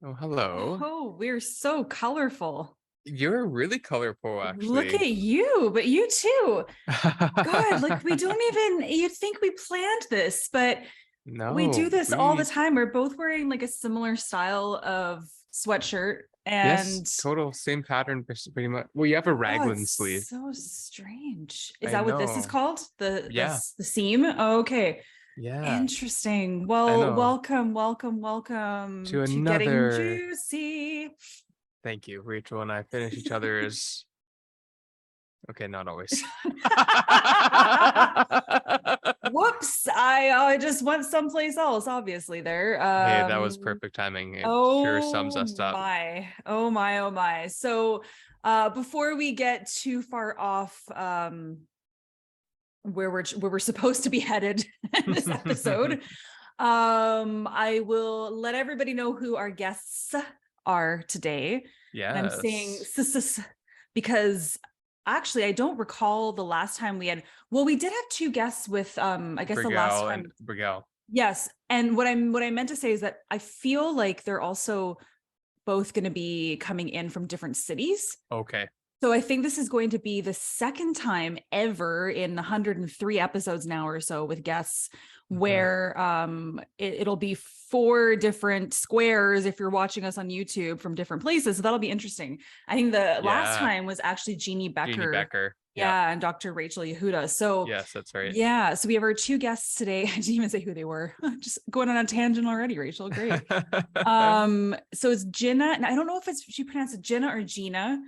Oh, hello. Oh, we're so colorful. You're really colorful, Look at actually. you, but you too. God, like we don't even, you'd think we planned this, but we do No, this all the we, time. We're both wearing like a similar style of sweatshirt. yes, And total same pattern, pretty much. Well, you have a oh, raglan it's sleeve. so strange. Is I that what this is know. called? The Yeah, the seam? Oh, okay. yeah, Interesting. I Well, know. welcome To to getting another, juicy. thank you. Rachel and I finish each other's, okay, not always. Whoops, I just went someplace else, obviously there. Hey, that was perfect timing. It sure sums Oh us up. my. Oh my, oh my. So before we get too far off where we're supposed to be headed in this episode, I will let everybody know who our guests are today. And I'm saying Yes. because actually I don't recall the last time we did have two guests with I guess the last Brigel and time. Brigel. Yes. And what I meant to say is that I feel like they're also both going to be coming in from different cities. Okay. So I think this is going to be the second time ever in 103 episodes now or so with guests where it'll be four different squares if you're watching us on YouTube from different places. So that'll be interesting. I think the last Yeah. time was actually Jeannie Jeannie Becker. Becker. Yeah. Yeah, and Dr. Rachel Yehuda. So Yes, that's right. yeah, so we have our two guests today. I didn't even say who they were. Just going on a tangent already, Rachel. Great. So it's Ginna, and I don't know if she pronounced it Ginna or Gina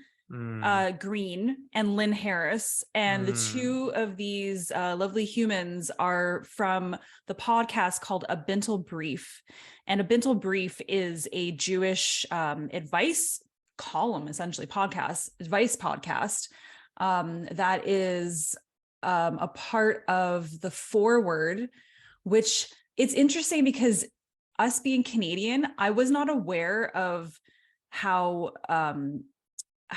Green and Lynn Harris. And the two of these lovely humans are from the podcast called A Bintel Brief. And A Bintel Brief is a Jewish advice column, essentially advice podcast that is a part of the Forward, which it's interesting because us being Canadian, I was not aware of how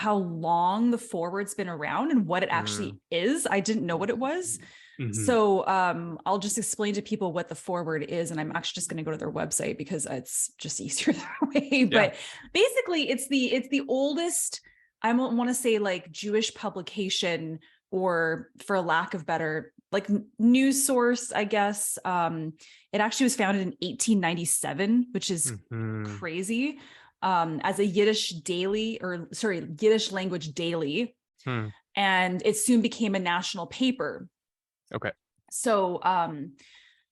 long the Forward's been around and what it actually is. I didn't know what it was. So I'll just explain to people what the Forward is, and I'm actually just going to go to their website because it's just easier that way. Yeah. But basically, it's the oldest, I want to say, like Jewish publication, or for a lack of better, like news source, I guess. It actually was founded in 1897, which is crazy. As a Yiddish language daily. And it soon became a national paper. Okay. So, and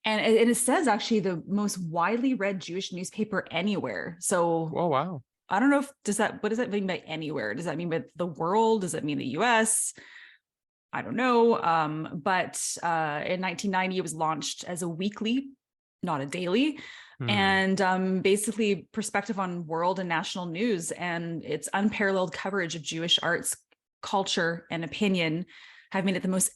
it says actually the most widely read Jewish newspaper anywhere. So, Oh, wow. I don't know what does that mean by anywhere? Does that mean by the world? Does that mean the US? I don't know. But in 1990, it was launched as a weekly, not a daily, and basically perspective on world and national news, and its unparalleled coverage of Jewish arts, culture, and opinion have made it the most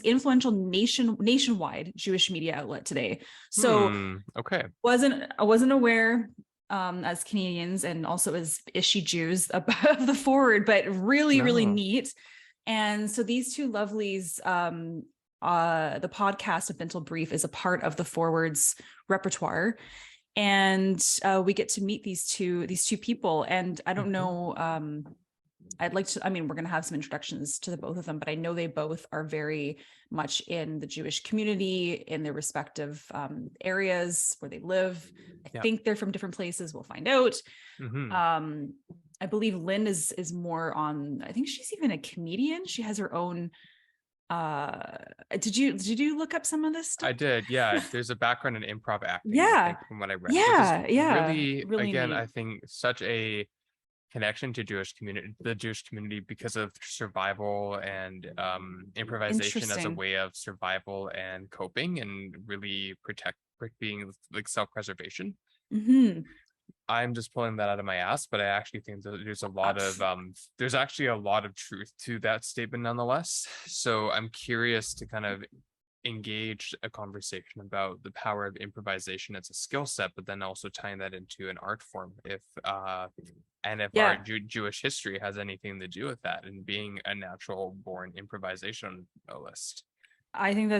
influential nationwide Jewish media outlet today. So Okay. I wasn't aware as Canadians and also as ishy Jews above the Forward, but really No. neat. And so these two lovelies, the podcast of Bintel Brief is a part of the Forward's repertoire, and we get to meet these two people. And I don't know, we're going to have some introductions to the both of them, but I know they both are very much in the Jewish community in their respective areas where they live. I think they're from different places. We'll find out. I believe Lynn is more on, I think she's even a comedian. She has her own. Did you look up some of this stuff? I did. Yeah. There's a background in improv acting, Yeah. I think, from what I read. Yeah. Which is really again, neat. I think such a connection to the Jewish community because of survival and improvisation as a way of survival and coping and really being like self-preservation. I'm just pulling that out of my ass, but I actually think that there's actually a lot of truth to that statement nonetheless. So I'm curious to kind of engage a conversation about the power of improvisation as a skill set, but then also tying that into an art form, if our Jewish history has anything to do with that, and being a natural born improvisationalist. I think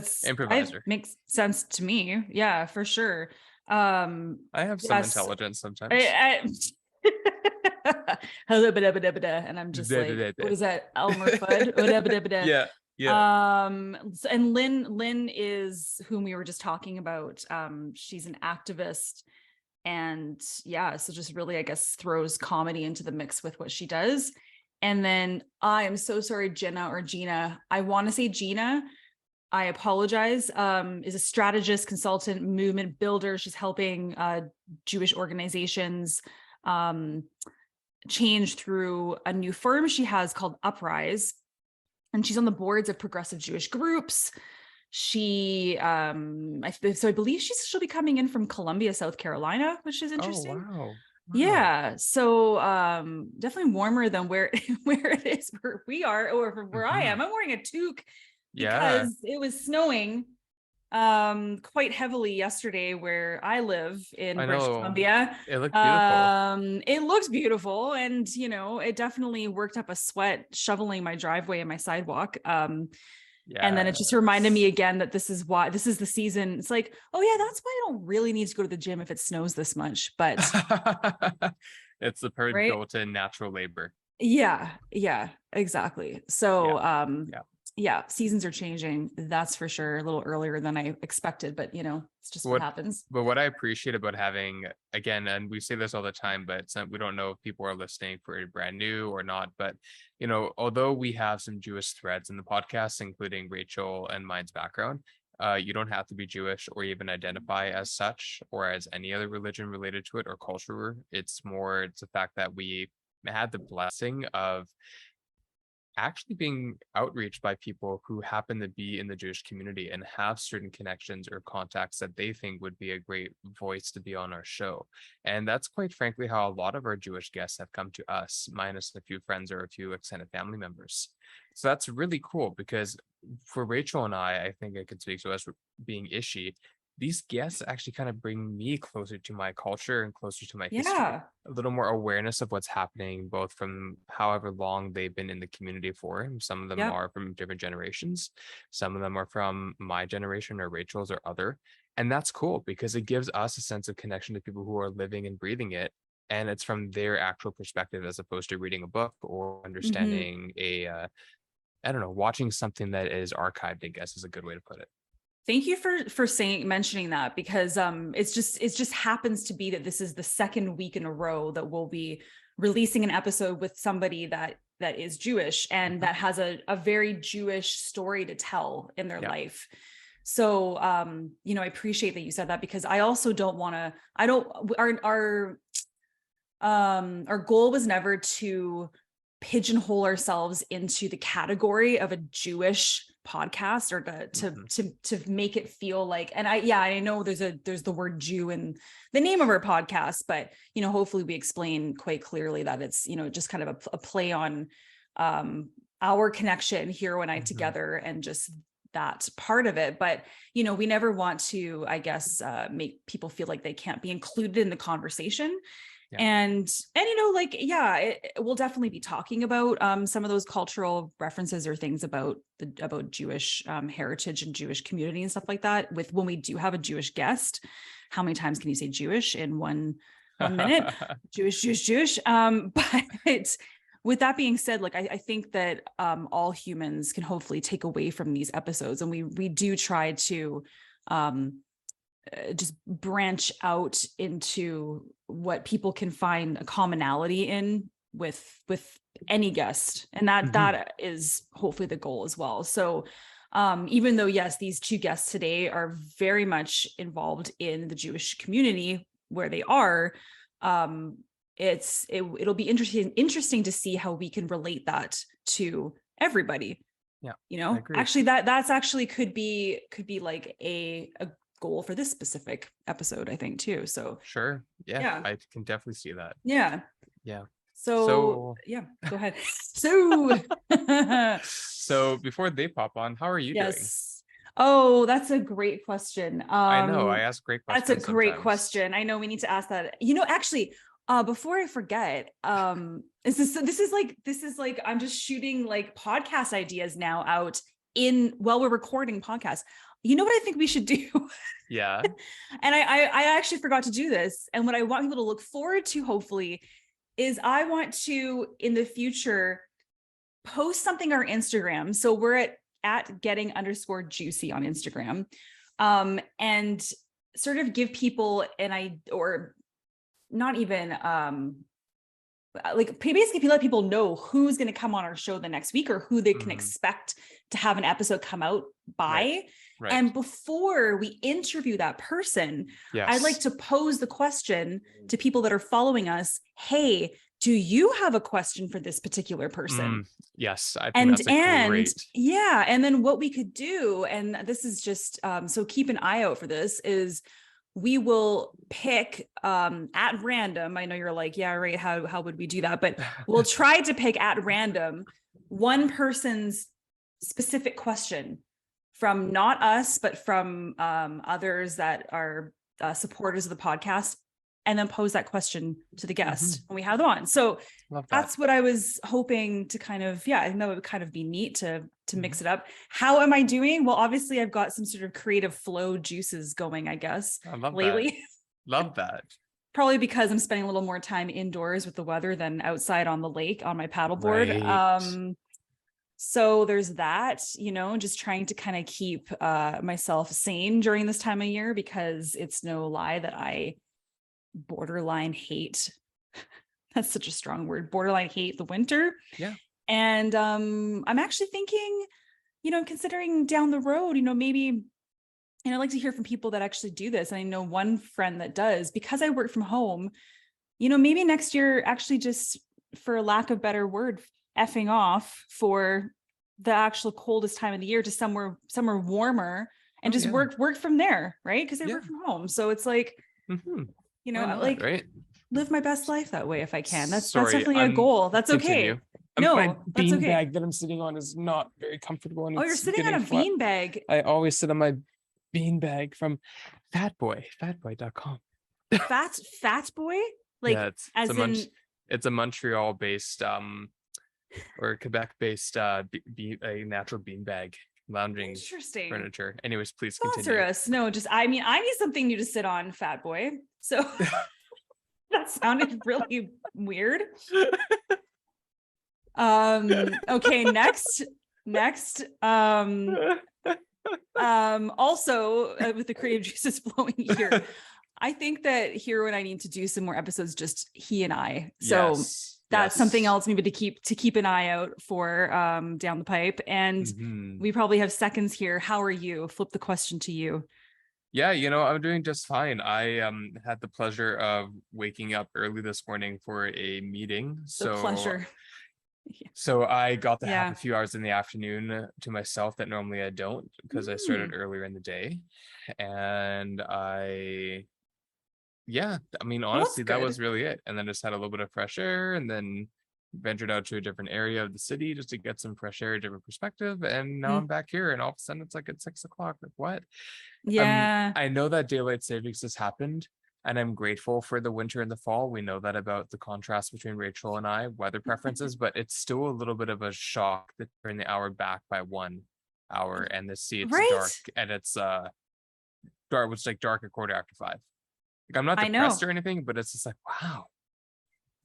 makes sense to me. Yeah, for sure. I have some intelligence sometimes. And I'm just like, what is that? Elmer Fudd? Yeah. Yeah. And Lynn is whom we were just talking about. She's an activist, and yeah, so just really, I guess, throws comedy into the mix with what she does. And then I am so sorry, Ginna or Gina. I want to say Gina. I apologize. Is a strategist, consultant, movement builder. She's helping Jewish organizations change through a new firm she has called Uprise. And she's on the boards of progressive Jewish groups. She, I believe she'll be coming in from Columbia, South Carolina, which is interesting. Oh, wow. Yeah. So definitely warmer than where it is where we are, or from where I am. I'm wearing a toque because it was snowing quite heavily yesterday where I live in British Columbia. It looked beautiful. It looks beautiful, and it definitely worked up a sweat shoveling my driveway and my sidewalk. And then it just reminded me again that this is the season. It's like, oh yeah, that's why I don't really need to go to the gym if it snows this much. But it's the perfect built-in natural labor. Yeah, exactly. So yeah, seasons are changing. That's for sure. A little earlier than I expected, but it's just what happens. But what I appreciate about having, again, and we say this all the time, but we don't know if people are listening for brand new or not, but although we have some Jewish threads in the podcast, including Rachel and mine's background, you don't have to be Jewish or even identify as such or as any other religion related to it or culture. It's the fact that we had the blessing of actually being outreached by people who happen to be in the Jewish community and have certain connections or contacts that they think would be a great voice to be on our show. And that's quite frankly how a lot of our Jewish guests have come to us, minus a few friends or a few extended family members. So that's really cool, because for Rachel and I think I could speak to us being ishy. These guests actually kind of bring me closer to my culture and closer to my history. A little more awareness of what's happening, both from however long they've been in the community for. Some of them are from different generations. Some of them are from my generation or Rachel's or other. And that's cool because it gives us a sense of connection to people who are living and breathing it. And it's from their actual perspective as opposed to reading a book or understanding watching something that is archived, I guess is a good way to put it. Thank you for mentioning that, because it just happens to be that this is the second week in a row that we'll be releasing an episode with somebody that is Jewish and that has a very Jewish story to tell in their life. So I appreciate that you said that, because I also don't want to. Our goal was never to pigeonhole ourselves into the category of a Jewish podcast, or to make it feel like, and I know there's the word Jew in the name of our podcast, but hopefully we explain quite clearly that it's just kind of a play on our connection, Hero and I together, and just that part of it. But we never want to, I guess, make people feel like they can't be included in the conversation. And we'll definitely be talking about some of those cultural references or things about Jewish heritage and Jewish community and stuff like that. With when we do have a Jewish guest, how many times can you say Jewish in one minute? Jewish. But with that being said, I think that all humans can hopefully take away from these episodes, and we do try to just branch out into what people can find a commonality in with any guest, and that is hopefully the goal as well. So even though these two guests today are very much involved in the Jewish community where they are, it'll be interesting to see how we can relate that to everybody. Actually that's actually could be like a goal for this specific episode, I think, too. So sure. Yeah. I can definitely see that. Yeah. So yeah, go ahead. So before they pop on, how are you doing? Oh, that's a great question. I know I ask great questions. That's a great question. I know we need to ask that. Actually, before I forget, this is like I'm just shooting like podcast ideas now out while we're recording podcasts. you know what I think we should do? Yeah. And I actually forgot to do this. And what I want people to look forward to, hopefully, is I want to, in the future, post something on our Instagram. So we're at getting_juicy on Instagram. And sort of give people or not even, like basically let people know who's going to come on our show the next week or who they can expect to have an episode come out by. Right. And before we interview that person, I'd like to pose the question to people that are following us. Hey, do you have a question for this particular person? Yes. I think that's great. Yeah. And then what we could do, and this is just, so keep an eye out for this, is we will pick at random. I know you're like, yeah, right. How would we do that? But we'll try to pick at random one person's specific question from not us, but from others that are supporters of the podcast, and then pose that question to the guest when we have them on. So that's what I was hoping to kind of, I think that would kind of be neat to mix it up. How am I doing? Well, obviously I've got some sort of creative flow juices going, I guess, lately. Love that. Probably because I'm spending a little more time indoors with the weather than outside on the lake on my paddleboard. Right. So there's that, just trying to kind of keep myself sane during this time of year, because it's no lie that I borderline hate, that's such a strong word, borderline hate the winter. Yeah. And I'm actually thinking, considering down the road, maybe, and I'd like to hear from people that actually do this. And I know one friend that does, because I work from home, maybe next year, actually, just for lack of better word, effing off for the actual coldest time of the year to somewhere wormer, and just work from there. Right. Because I work from home. So it's like, right? Live my best life that way if I can. That's definitely a goal. That's okay. No, my bean bag that I'm sitting on is not very comfortable. And you're sitting on a bean bag. I always sit on my bean bag from fatboy.com. Fat boy? Like, yeah, it's a Montreal based or Quebec based a natural bean bag lounging furniture. Anyways, please continue. Sponsor us. No, I need something new to sit on, fat boy. So that sounded really weird. Okay, next. Also, with the creative juices flowing here, I think that Hero and I need to do some more episodes, just he and I. So that's something else maybe to keep an eye out for down the pipe. And we probably have seconds here. How are you? Flip the question to you. Yeah, I'm doing just fine. I had the pleasure of waking up early this morning for a meeting. So I got to have a few hours in the afternoon to myself that normally I don't, because I started earlier in the day. And honestly, that was really it. And then just had a little bit of fresh air, and then ventured out to a different area of the city just to get some fresh air, a different perspective. And now I'm back here, and all of a sudden it's like at 6 o'clock. Like, what? Yeah. I know that daylight savings has happened, and I'm grateful for the winter and the fall. We know that about the contrast between Rachel and I, weather preferences, but it's still a little bit of a shock that turn the hour back by 1 hour, and the sea it's dark, and it's dark, which is like dark at 5:15. Like, I'm not depressed or anything, but it's just like, wow,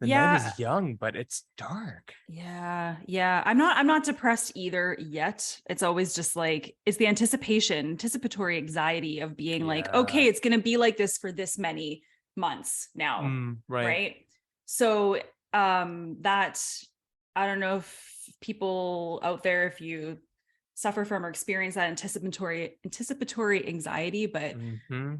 the night is young, but it's dark. Yeah. I'm not depressed either yet. It's always just like, it's the anticipatory anxiety of being like, okay, it's going to be like this for this many months now. Right. So that, I don't know if people out there, if you suffer from or experience that anticipatory anxiety, but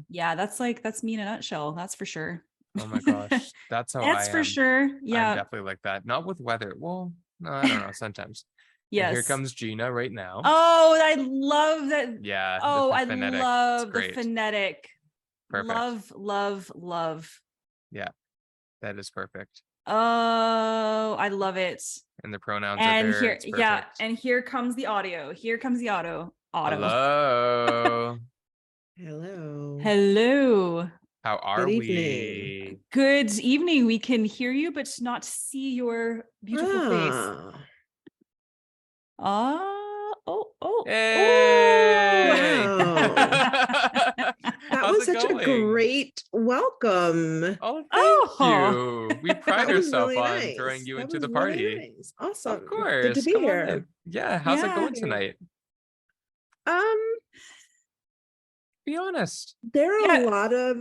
that's me in a nutshell. That's for sure. Oh my gosh, that's how that's for sure. Yeah, I'm definitely like that. Not with weather. Well, no, I don't know. Sometimes. Yes. And here comes Ginna right now. Oh, I love that. Yeah. Oh, I love the phonetic. Perfect. Love. Yeah, that is perfect. Oh, I love it. And the pronouns are there. And here comes the audio. Auto. Hello. Hello. How are we? Good evening. We can hear you, but not see your beautiful face. Hey! Wow. That was such a great welcome. Oh, thank you. We pride ourselves really on nice. throwing you That into the was party. really nice. Awesome. Of course. Good to be Come on here. in. Yeah. How's it going tonight? Be honest. There are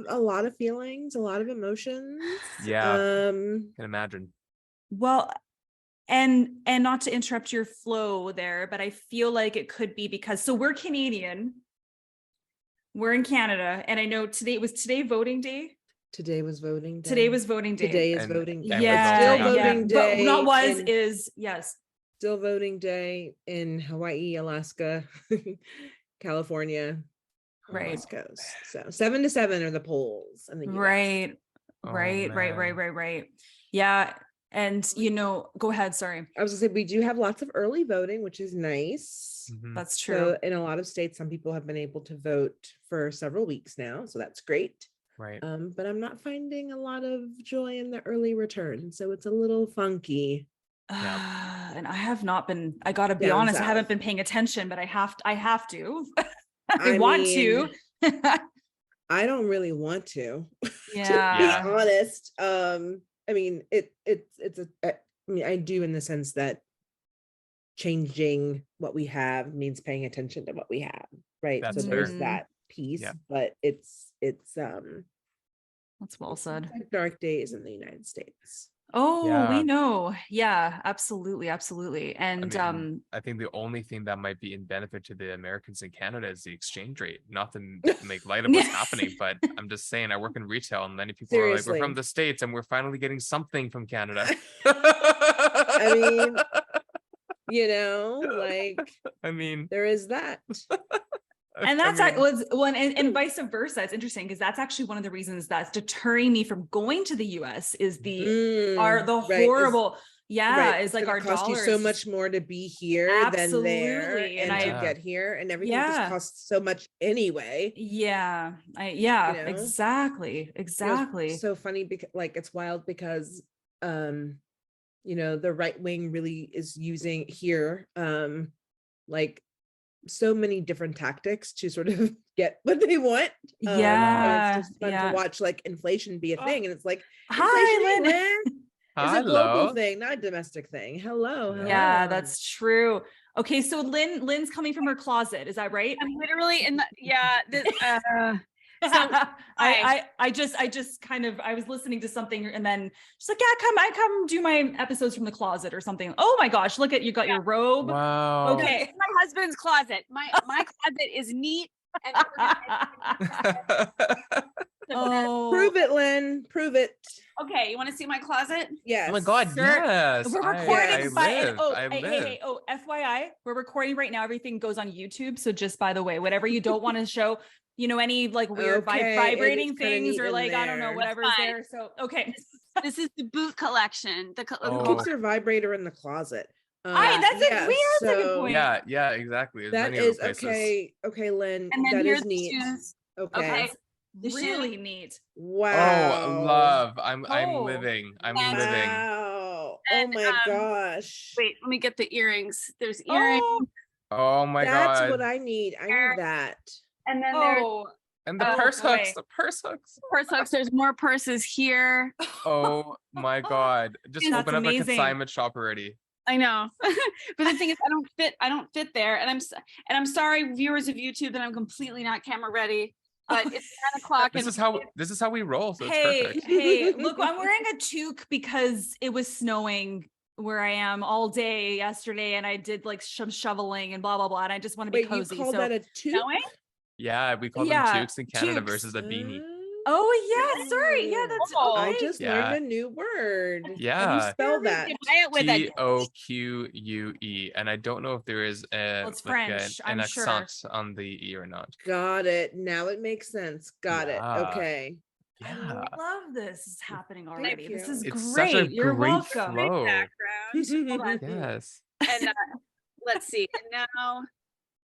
a lot of feelings, a lot of emotions. Yeah. Can imagine. Well, and not to interrupt your flow there, but I feel like it could be because, so we're Canadian, we're in Canada, and I know today voting day. Today was voting day. Today was voting day. Today is voting day. Yeah, still voting day. But not was is yes. Still voting day in Hawaii, Alaska, California, right. West Coast. So 7 to 7 are the polls. In the US. Right. Yeah. And go ahead. Sorry. I was gonna say we do have lots of early voting, which is nice. Mm-hmm. That's true. So in a lot of states, some people have been able to vote for several weeks now. So that's great. Right. But I'm not finding a lot of joy in the early return. So it's a little funky. And I have not been, I gotta be honest, I haven't been paying attention, but I have to. I want to. I don't really want to. Yeah. To be honest. I mean, I do in the sense that changing what we have means paying attention to what we have, right? That's so there's that piece, but it's that's well said. Like dark days in the United States. Oh, we know. Yeah, absolutely. And I think the only thing that might be in benefit to the Americans in Canada is the exchange rate. Not to make light of what's happening, but I'm just saying I work in retail and many people are like, we're from the States and we're finally getting something from Canada. I mean, there is that. And that's and vice versa. It's interesting because that's actually one of the reasons that's deterring me from going to the US is the horrible is like our cost you so much more to be here than there and to get here, and everything just costs so much anyway. Exactly. It's so funny because it's wild because the right wing really is using here so many different tactics to sort of get what they want. It's just fun to watch inflation be a thing, and it's like, hi, Lynn. It's a global thing, not a domestic thing. Hello. Yeah, that's true. Okay, so Lynn's coming from her closet. Is that right? I'm literally in the So I just kind of, I was listening to something and then she's like, I come do my episodes from the closet or something. Oh my gosh, look at, you got your robe. Wow. Okay. This is my husband's closet. My closet is neat. And prove it, Lynn. Prove it. Okay, you want to see my closet? Yes. Oh my God, yes. We're recording. I live. FYI, we're recording right now. Everything goes on YouTube. So just by the way, whatever you don't want to show, any weird vibrating things or I don't know, whatever's there. So, okay. This is the boot collection. Who keeps their vibrator in the closet? That's a good point. Yeah, exactly. That is okay. Okay, Lynn. And then that here's is neat. Shoes. Okay. Really neat. Wow. Oh, love. I'm living. Wow. Oh my gosh. Wait, let me get the earrings. There's earrings. Oh my God. That's what I need. I need that. And then the purse hooks. The purse hooks. Purse hooks. There's more purses here. Oh my God. Just open up a consignment shop already. I know. But the thing is, I don't fit there. And I'm sorry, viewers of YouTube, that I'm completely not camera ready. But it's 9:00. This is how we roll. So hey, it's perfect. Hey, look, I'm wearing a toque because it was snowing where I am all day yesterday, and I did some shoveling and blah blah blah. And I just want to be cozy. You call that a toque? Snowing? Yeah, we call them toques in Canada versus a beanie. Oh yeah, sorry. Yeah, that's I just learned a new word. Yeah. How do you spell that? TOQUE. And I don't know if there is an accent on the E or not. Got it. Now it makes sense. Got it. Okay. Yeah. I love this is happening already. This is it's great. Such a You're great welcome. Flow. Background. Yes. And let's see. And now,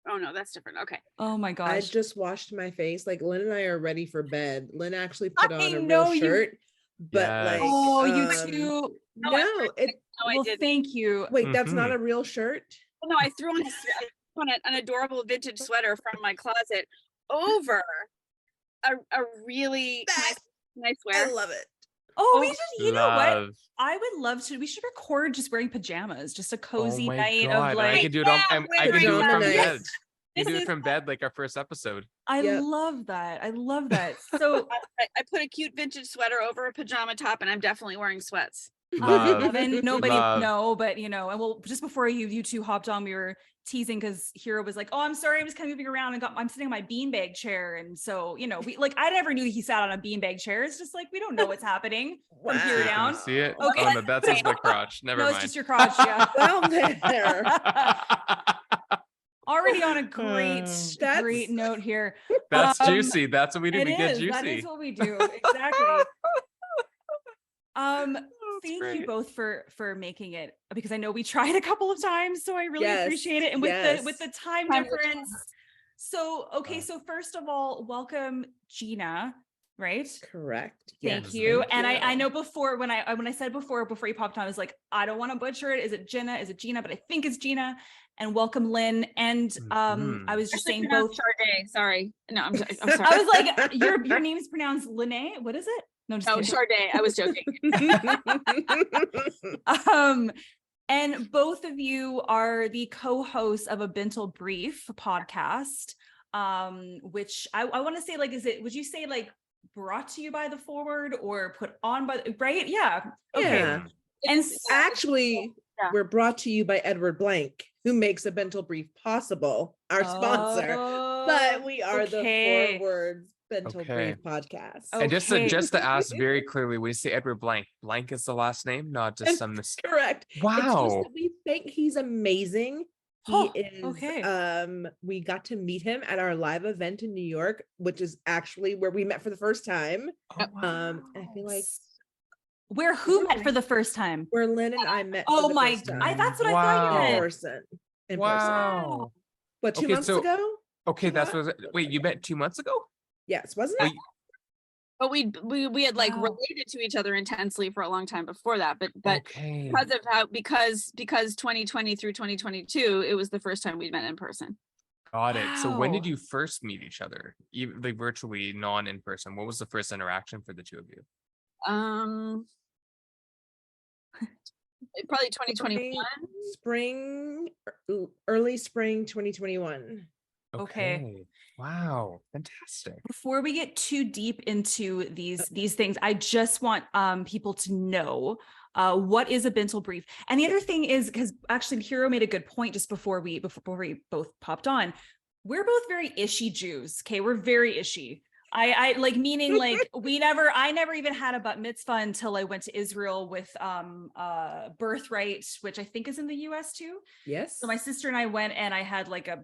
oh no, that's different. Okay. Oh my gosh. I just washed my face. Lynn and I are ready for bed. Lynn actually put on a real shirt. But you too. No, I didn't. Thank you. Wait, that's not a real shirt? No, I threw on on an adorable vintage sweater from my closet over a really nice wear. I love it. Oh, we should, you know what? Love. I would love to. We should record just wearing pajamas, just a Oh cozy my night God. of like. I can do it on, I can do it Pajama from night. bed. You This do it is- from bed like our first episode. I Yep. love that. I love that. So I put a cute vintage sweater over a pajama top, and I'm definitely wearing sweats. Love. and nobody Love. know, but you know, and well, just before you two hopped on, we were teasing because Hero was like, "Oh, I'm sorry, I'm just kind of moving around and I'm sitting on my beanbag chair," and so you know, we like I never knew he sat on a beanbag chair. It's just like we don't know what's happening from here Wow. down. See it? Okay. Oh no, that's just my crotch. Never No, mind. it's just your crotch. Yeah. Well, there. Already on a great That's- note here. That's Um, juicy. That's what we do. It We get is. juicy. That is what we do. Exactly. That's Thank great. you both for making it, because I know we tried a couple of times, so I really Yes, appreciate it. And with yes. the time Time difference. So okay, so first of all, welcome Ginna, right? Correct. Thank Yes, you. thank And I you. know before when I said before you popped on, I was like, I don't want to butcher it. Is it Ginna? Is it Ginna? But I think it's Ginna. And welcome Lynn. And I was just saying both. Charday. Sorry. No, I'm sorry. I was like, your name is pronounced Lynn. What is it? No, just No, kidding. Charday. I was joking. And both of you are the co-hosts of A Bintel Brief Podcast, which I want to say, like, would you say like brought to you by the Forward or put on by, right? Yeah. Okay. Yeah. And Actually, Yeah. we're brought to you by Edward Blank, who makes A Bintel Brief possible, our sponsor. But we are okay. the Forward Bintel Okay. Brief Podcast. Oh, And just Okay. to ask very clearly, when you say Edward Blank, Blank is the last name, not just some Correct. It's just Wow. that we think he's amazing. He Oh, is okay. we got to meet him at our live event in New York, which is actually where we met for the first time. Oh, And I feel like Who met for the first time? where Lynn and I met. Oh for the my, first time. that's what I thought you Wow. in meant. person. In person. Wow. What, 2 Okay, months so- ago? Okay, that's what. Wait, you met 2 months ago? Yes, wasn't Wait, it? But we had like Wow. related to each other intensely for a long time before that. But okay. because of how because 2020 through 2022, it was the first time we'd met in person. Got it. So when did Wow. you first meet each other? Even like virtually, non in person. What was the first interaction for the two of you? Probably 2021. Early spring 2021. Okay. Wow. Fantastic. Before we get too deep into these things, I just want people to know what is a Bintel Brief. And the other thing is, because actually Hero made a good point just before we both popped on. We're both very ishy Jews. Okay, we're very ishy. I like, meaning like I never even had a bat mitzvah until I went to Israel with Birthright, which I think is in the US too. Yes. So my sister and I went, and I had like a,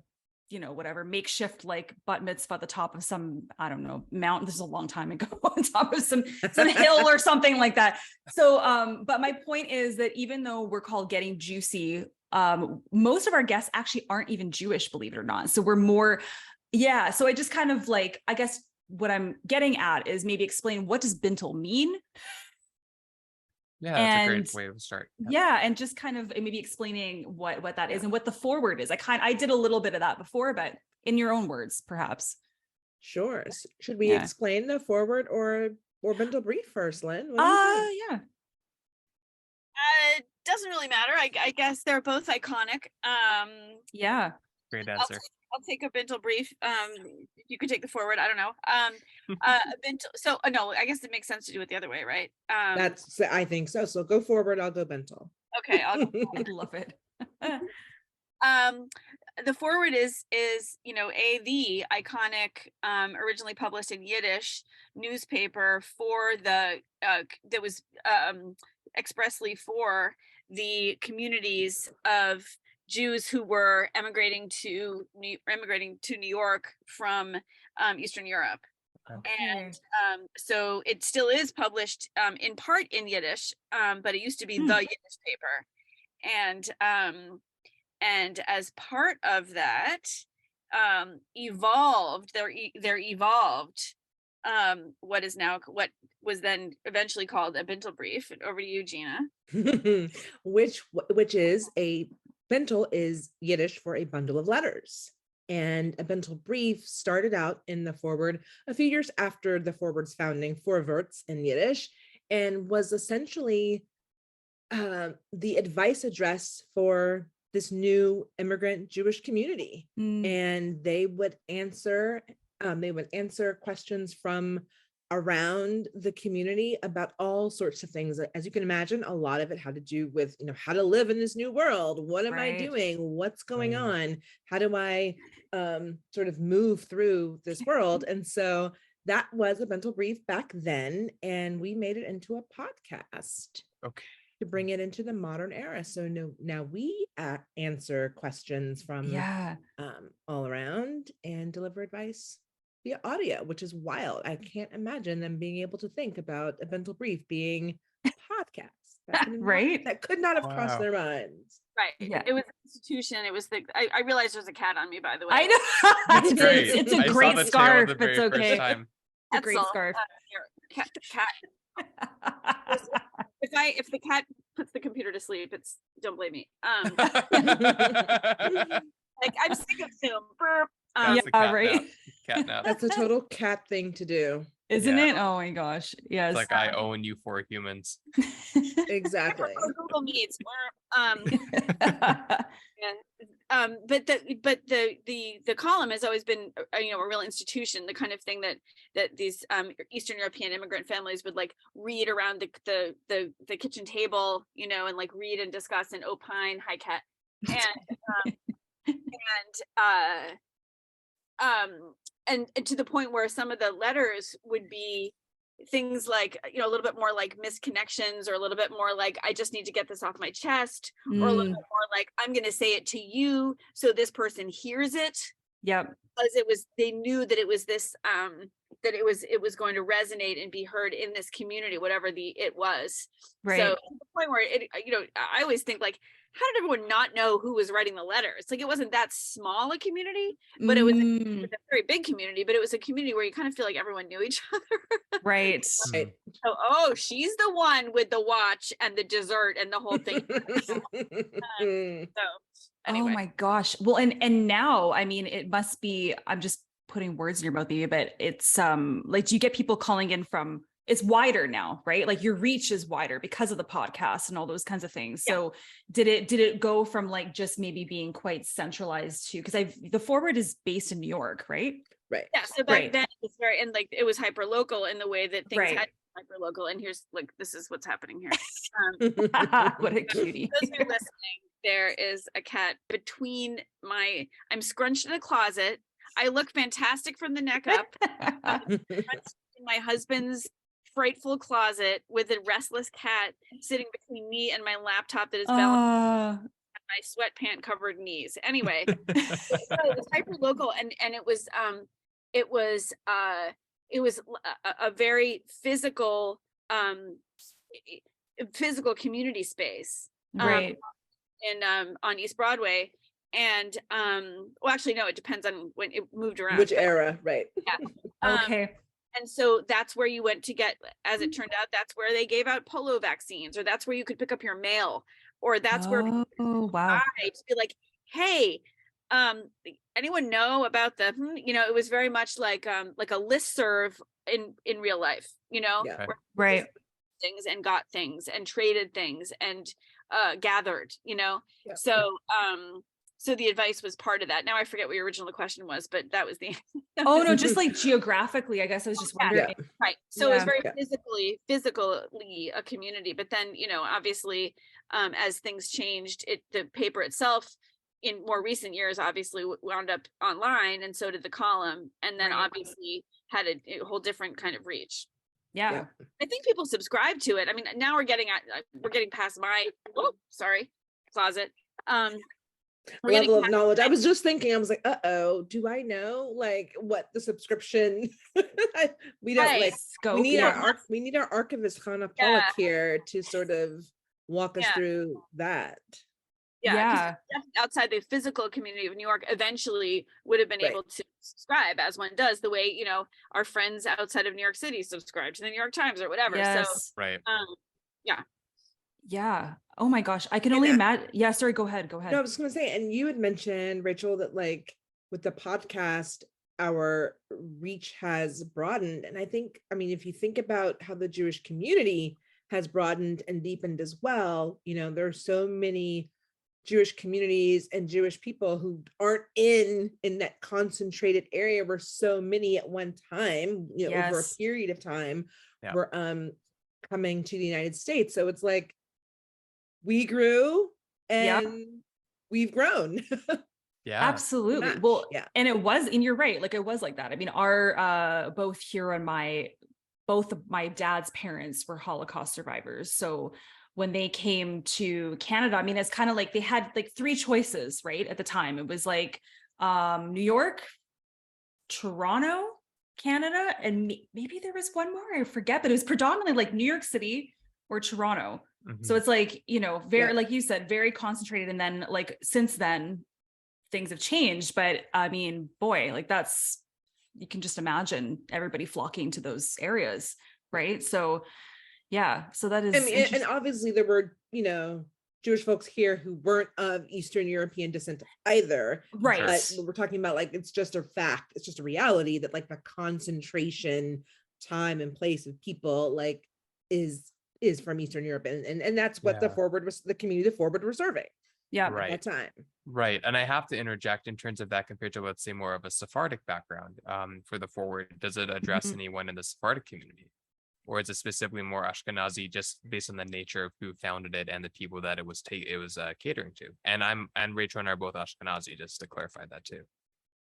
whatever makeshift like bat mitzvah at the top of some, I don't know, mountain. This is a long time ago, on top of some hill or something like that. So, but my point is that even though we're called Getting Juicy, most of our guests actually aren't even Jewish, believe it or not. So we're more, yeah. So I just kind of like, I guess what I'm getting at is maybe explain, what does Bintel mean? Yeah, that's a great And- way to start. Yeah, and just kind of maybe explaining what that is and what the forward is. I did a little bit of that before, but in your own words, perhaps. Sure. Should we Yeah. explain the Forward or Bintel Brief first, Lynn? What do you think? Yeah. It doesn't really matter. I guess they're both iconic. Yeah. Great I'll answer. I'll take a Bintel Brief. You could take the Forward. I don't know. Bintel. So no, I guess it makes sense to do it the other way, right? I think so. So go Forward, I'll go Bintel. Okay. I love it. The Forward is the iconic originally published in Yiddish newspaper for the that was expressly for the communities of Jews who were emigrating to New York from Eastern Europe. And so it still is published in part in Yiddish, but it used to be the Yiddish paper. And as part of that, evolved what was then eventually called a Bintel Brief. Over to you, Ginna. which is a Bintel is Yiddish for a bundle of letters. And A Bintel Brief started out in the forward a few years after the forward's founding, Vorwärts in Yiddish, and was essentially the advice address for this new immigrant Jewish community. And they would answer questions from around the community about all sorts of things. As you can imagine, a lot of it had to do with, how to live in this new world. What am I doing? What's going on? How do I sort of move through this world? And so that was A Bintel Brief back then, and we made it into a podcast. Okay. To bring it into the modern era. So now we answer questions from all around and deliver advice via audio, which is wild. I can't imagine them being able to think about A Bintel Brief being a podcast. Right? That could not have crossed their minds. Right. Yeah. It was an institution. It was I realized there's a cat on me, by the way. I know. It's a great scarf. It's okay. It's a great scarf. Cat. If the cat puts the computer to sleep, don't blame me. Like I'm sick of Zoom. Burp. Right. Cat nap. That's a total cat thing to do. Isn't it? Oh my gosh. Yes. It's like I own you for humans. Exactly. Google Meets. But the column has always been a real institution, the kind of thing that these Eastern European immigrant families would like read around the kitchen table, and like read and discuss and opine. Hi, cat. And to the point where some of the letters would be things like, a little bit more like misconnections, or a little bit more like, I just need to get this off my chest, or a little bit more like, I'm going to say it to you so this person hears it. Yep. Because they knew that it was this, that it was going to resonate and be heard in this community, whatever it was. Right. So to the point where I always think like, how did everyone not know who was writing the letters? Like, it wasn't that small a community, but it was a very big community, but it was a community where you kind of feel like everyone knew each other. Right. So, she's the one with the watch and the dessert and the whole thing. Anyway. Oh my gosh. Well, and now, I mean, it must be, I'm just putting words in your mouth, baby, but it's like, do you get people calling in from, it's wider now, right? Like your reach is wider because of the podcast and all those kinds of things. Yeah. So did it go from like just maybe being quite centralized to, because the forward is based in New York, right? Right. Yeah. So back then it was it was hyper local in the way that things had hyper local. And here's this is what's happening here. What a cutie. Those who are listening, there is a cat between I'm scrunched in a closet. I look fantastic from the neck up. In my husband's frightful closet with a restless cat sitting between me and my laptop that is balanced on my sweatpant covered knees. Anyway, so it was hyper local, and it was a very physical community space, right? On East Broadway. And well, actually, no, it depends on when it moved around. Which era, right? Yeah. Okay. And so that's where you went to get, as it turned out, that's where they gave out polio vaccines, or that's where you could pick up your mail, or that's where wow. To be like, hey, anyone know about the, it was very much like a listserv in real life, Yeah. Right. Things and got things and traded things and gathered, Yeah. So the advice was part of that. Now I forget what your original question was, but that was the. Oh no, just like geographically, I guess I was just wondering. Yeah. Right. So it was very physically a community, but then, obviously, as things changed, the paper itself in more recent years, obviously wound up online, and so did the column. And then obviously had a whole different kind of reach. Yeah. I think people subscribe to it. I mean, now we're getting past my, closet. Level of knowledge. I was just thinking, I was like, do I know like what the subscription we don't we need our archivist Hannah Pollock here to sort of walk us through that. Yeah. Outside the physical community of New York eventually would have been able to subscribe, as one does, the way, our friends outside of New York City subscribe to the New York Times or whatever. Yes. So right. Yeah. Oh my gosh. I can only imagine. Yeah, sorry, go ahead. No, I was just gonna say, and you had mentioned, Rachel, that like with the podcast, our reach has broadened. And I think, I mean, if you think about how the Jewish community has broadened and deepened as well, you know, there are so many Jewish communities and Jewish people who aren't in that concentrated area where so many at one time, you know, over a period of time were coming to the United States. So it's like we grew and we've grown. Yeah, absolutely. Well, and it was, and you're right. Like it was like that. I mean, our, both here on both of my dad's parents were Holocaust survivors. So when they came to Canada, I mean, it's kind of like they had like three choices, right? At the time, it was like, New York, Toronto, Canada, and maybe there was one more, I forget, but it was predominantly like New York City or Toronto. So it's like, you know, very, like you said, very concentrated. And then like, since then things have changed, but I mean, boy, like you can just imagine everybody flocking to those areas. Right. So yeah, so that is, I mean, and obviously there were, you know, Jewish folks here who weren't of Eastern European descent either. Right. But we're talking about like, it's just a fact. It's just a reality that like the concentration, time and place of people like is from Eastern Europe. And that's what the community of the Forward were serving. Yeah. Right. At that time. Right. And I have to interject in terms of that compared to, let's say, more of a Sephardic background for the Forward. Does it address anyone in the Sephardic community? Or is it specifically more Ashkenazi, just based on the nature of who founded it and the people that it was catering to? And Rachel and I are both Ashkenazi, just to clarify that too.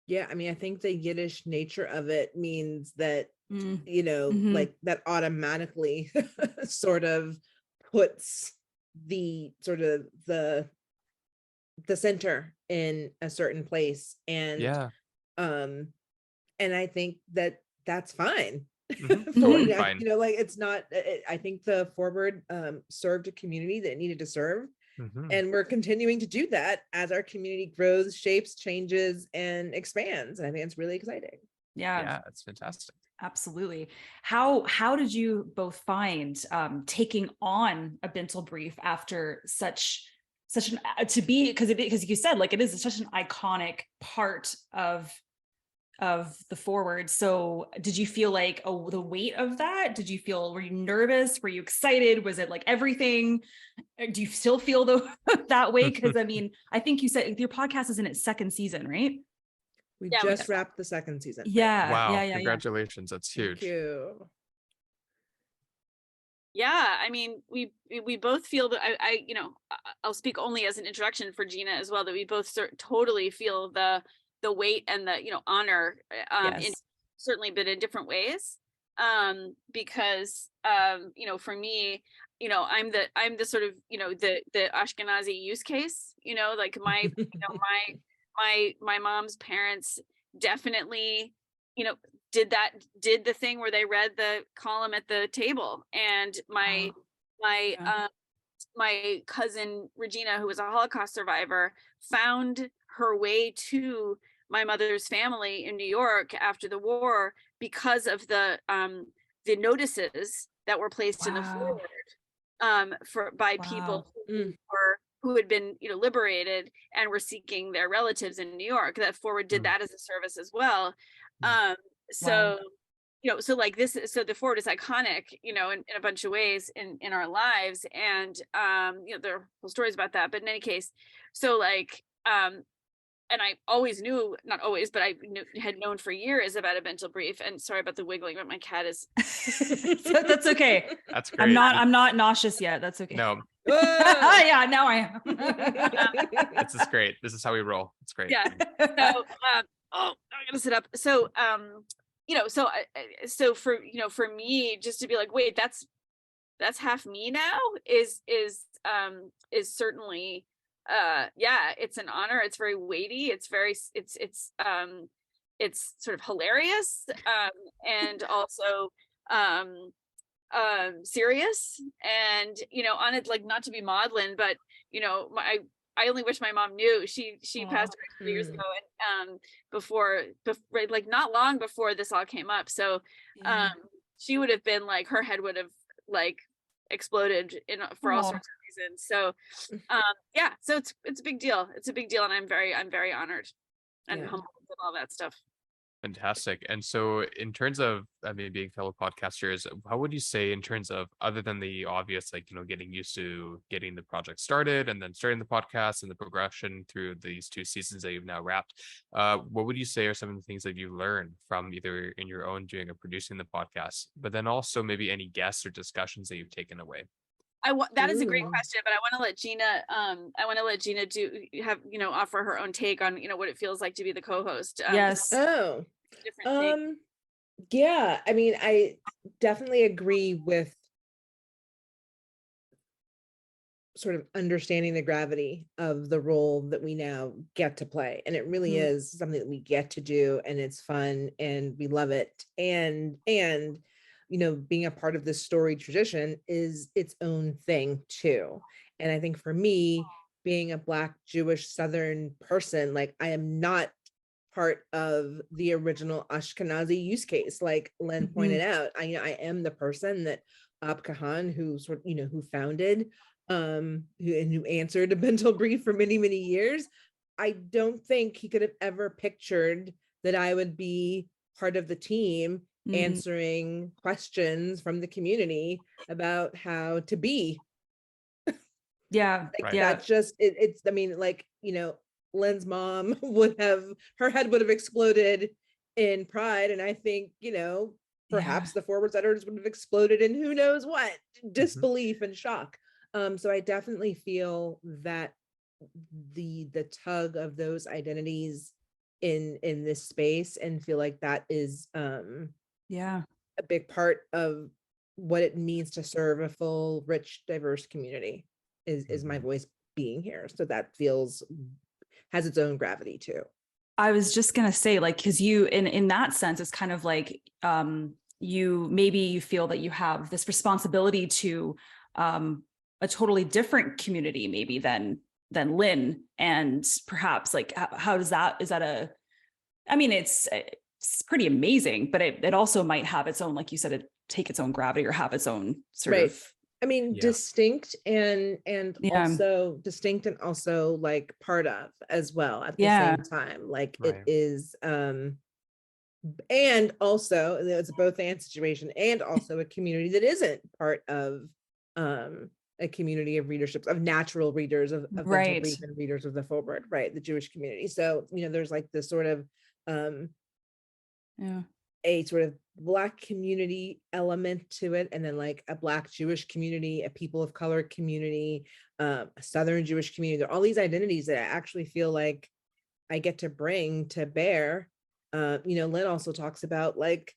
Yeah, I mean, I think the Yiddish nature of it means that, you know, like that automatically sort of puts the sort of the center in a certain place. And and I think that that's fine. Fine. You know, like it's not, I think the Forward served a community that it needed to serve. And we're continuing to do that as our community grows, shapes, changes, and expands. And I think it's really exciting. Yeah, it's fantastic. Absolutely. How did you both find taking on A Bintel Brief after such an because you said like it is such an iconic part of the Forward. So did you feel like the weight of that? Were you nervous? Were you excited? Was it like everything? Do you still feel that way? Because I mean, I think you said your podcast is in its second season, right? We just wrapped the second season. Yeah. Wow. Yeah. Congratulations. That's huge. Thank you. Yeah, I mean, we both feel that I'll speak only as an introduction for Ginna as well, that we both totally feel the weight and the, honor, in certainly, but in different ways. Because, for me, I'm the sort of, the Ashkenazi use case, like my, my mom's parents definitely, did the thing where they read the column at the table, and my cousin Regina, who was a Holocaust survivor, found her way to my mother's family in New York after the war because of the notices that were placed in the Forward by people who had been liberated and were seeking their relatives in New York. That Forward did that as a service as well. So like this, so the Forward is iconic, in a bunch of ways in our lives. And, there are whole stories about that, but in any case, so like, and I always knew, not always, but I had known for years about A Bintel Brief. And sorry about the wiggling, but my cat is. That's okay. That's great. I'm not nauseous yet. That's okay. No. Yeah, now I am. This is great. This is how we roll. It's great. Yeah. So, I'm gonna sit up. So, so for me, just to be like, wait, that's half me now is certainly, it's an honor. It's very weighty. It's sort of hilarious, and also, serious, and on it, like, not to be maudlin, but I only wish my mom knew. She passed away 2 years ago, and before like not long before this all came up. So she would have been like, her head would have like exploded for all sorts of reasons. So yeah, so it's a big deal. It's a big deal, and I'm very honored and humbled and all that stuff. Fantastic. And so in terms of, I mean, being fellow podcasters, how would you say in terms of, other than the obvious, like, getting used to getting the project started and then starting the podcast and the progression through these 2 seasons that you've now wrapped, what would you say are some of the things that you learned from either in your own doing or producing the podcast, but then also maybe any guests or discussions that you've taken away? That is a great question, but I want to let Ginna offer her own take on, what it feels like to be the co-host. Yes. Different take. Yeah, I mean, I definitely agree with sort of understanding the gravity of the role that we now get to play. And it really is something that we get to do, and it's fun and we love it. And being a part of this story tradition is its own thing too. And I think for me, being a Black Jewish Southern person, like, I am not part of the original Ashkenazi use case, like Lynn pointed out. I am the person that Ab Kahan, who founded, who answered A Bintel Brief for many, many years. I don't think he could have ever pictured that I would be part of the team answering questions from the community about how to be. That's just it's I mean, like, Lynn's mom her head would have exploded in pride, and I think perhaps the forward editors would have exploded in who knows what, disbelief and shock. So I definitely feel that the tug of those identities in this space, and feel like that is a big part of what it means to serve a full, rich, diverse community is my voice being here. So that has its own gravity too. I was just gonna say, like, because you in that sense, it's kind of like you feel that you have this responsibility to a totally different community maybe than Lynn, and perhaps like how does that, I mean, it's pretty amazing, but it also might have its own, like you said, take its own gravity or have its own sort of, I mean, distinct and also distinct and also like part of as well at the same time. Like it is, and also it's a both and situation, and also a community that isn't part of a community of readerships, of natural readers of and readers of the forward, the Jewish community. So there's like this sort of a sort of Black community element to it, and then like a Black Jewish community, a people of color community, a Southern Jewish community. There are all these identities that I actually feel like I get to bring to bear. Lynn also talks about, like,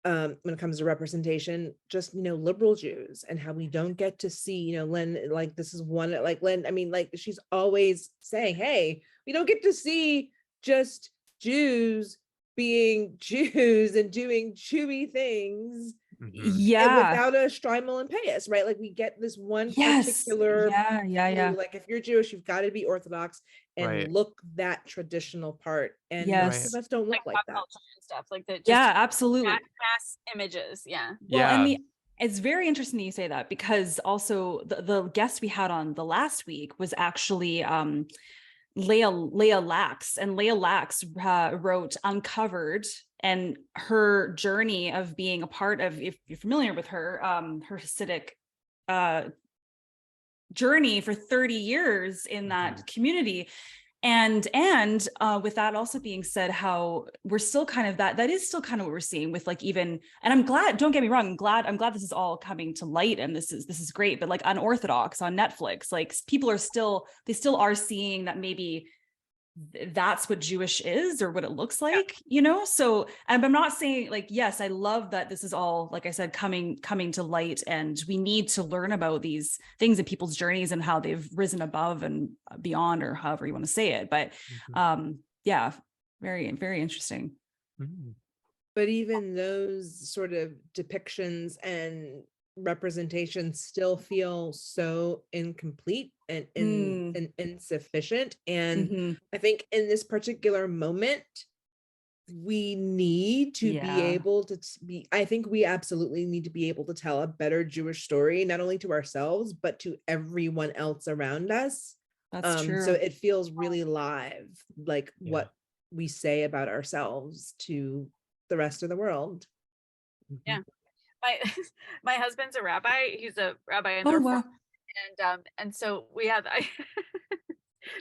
when it comes to representation, just liberal Jews, and how we don't get to see, Lynn, like, this is one, like, Lynn, I mean, like, she's always saying, hey, we don't get to see just Jews being Jews and doing Jewy things without a Strymel and Payas, right? Like, we get this one particular like, if you're Jewish, you've got to be Orthodox and look that traditional part, and most of us don't look like that. And stuff like that. Absolutely. Mass images. And it's very interesting that you say that, because also the guest we had on the last week was actually Leah Lax, and Leah Lax wrote Uncovered, and her journey of being a part of, if you're familiar with her Hasidic journey for 30 years in that community. And with that also being said, how we're still kind of that is still kind of what we're seeing with, like, even, and I'm glad, don't get me wrong, I'm glad this is all coming to light, and this is great, but like Unorthodox on Netflix, like, people are still seeing that maybe that's what Jewish is, or what it looks like, so, and I'm not saying, like, yes, I love that this is all, like I said, coming to light, and we need to learn about these things and people's journeys and how they've risen above and beyond, or however you want to say it, but very, very interesting. But even those sort of depictions and representations still feel so incomplete and insufficient. And I think in this particular moment, we need to be able to be, I think we absolutely need to be able to tell a better Jewish story, not only to ourselves, but to everyone else around us. That's true. So it feels really live, like what we say about ourselves to the rest of the world. Yeah. My husband's a rabbi. He's a rabbi in Norfolk. And so we have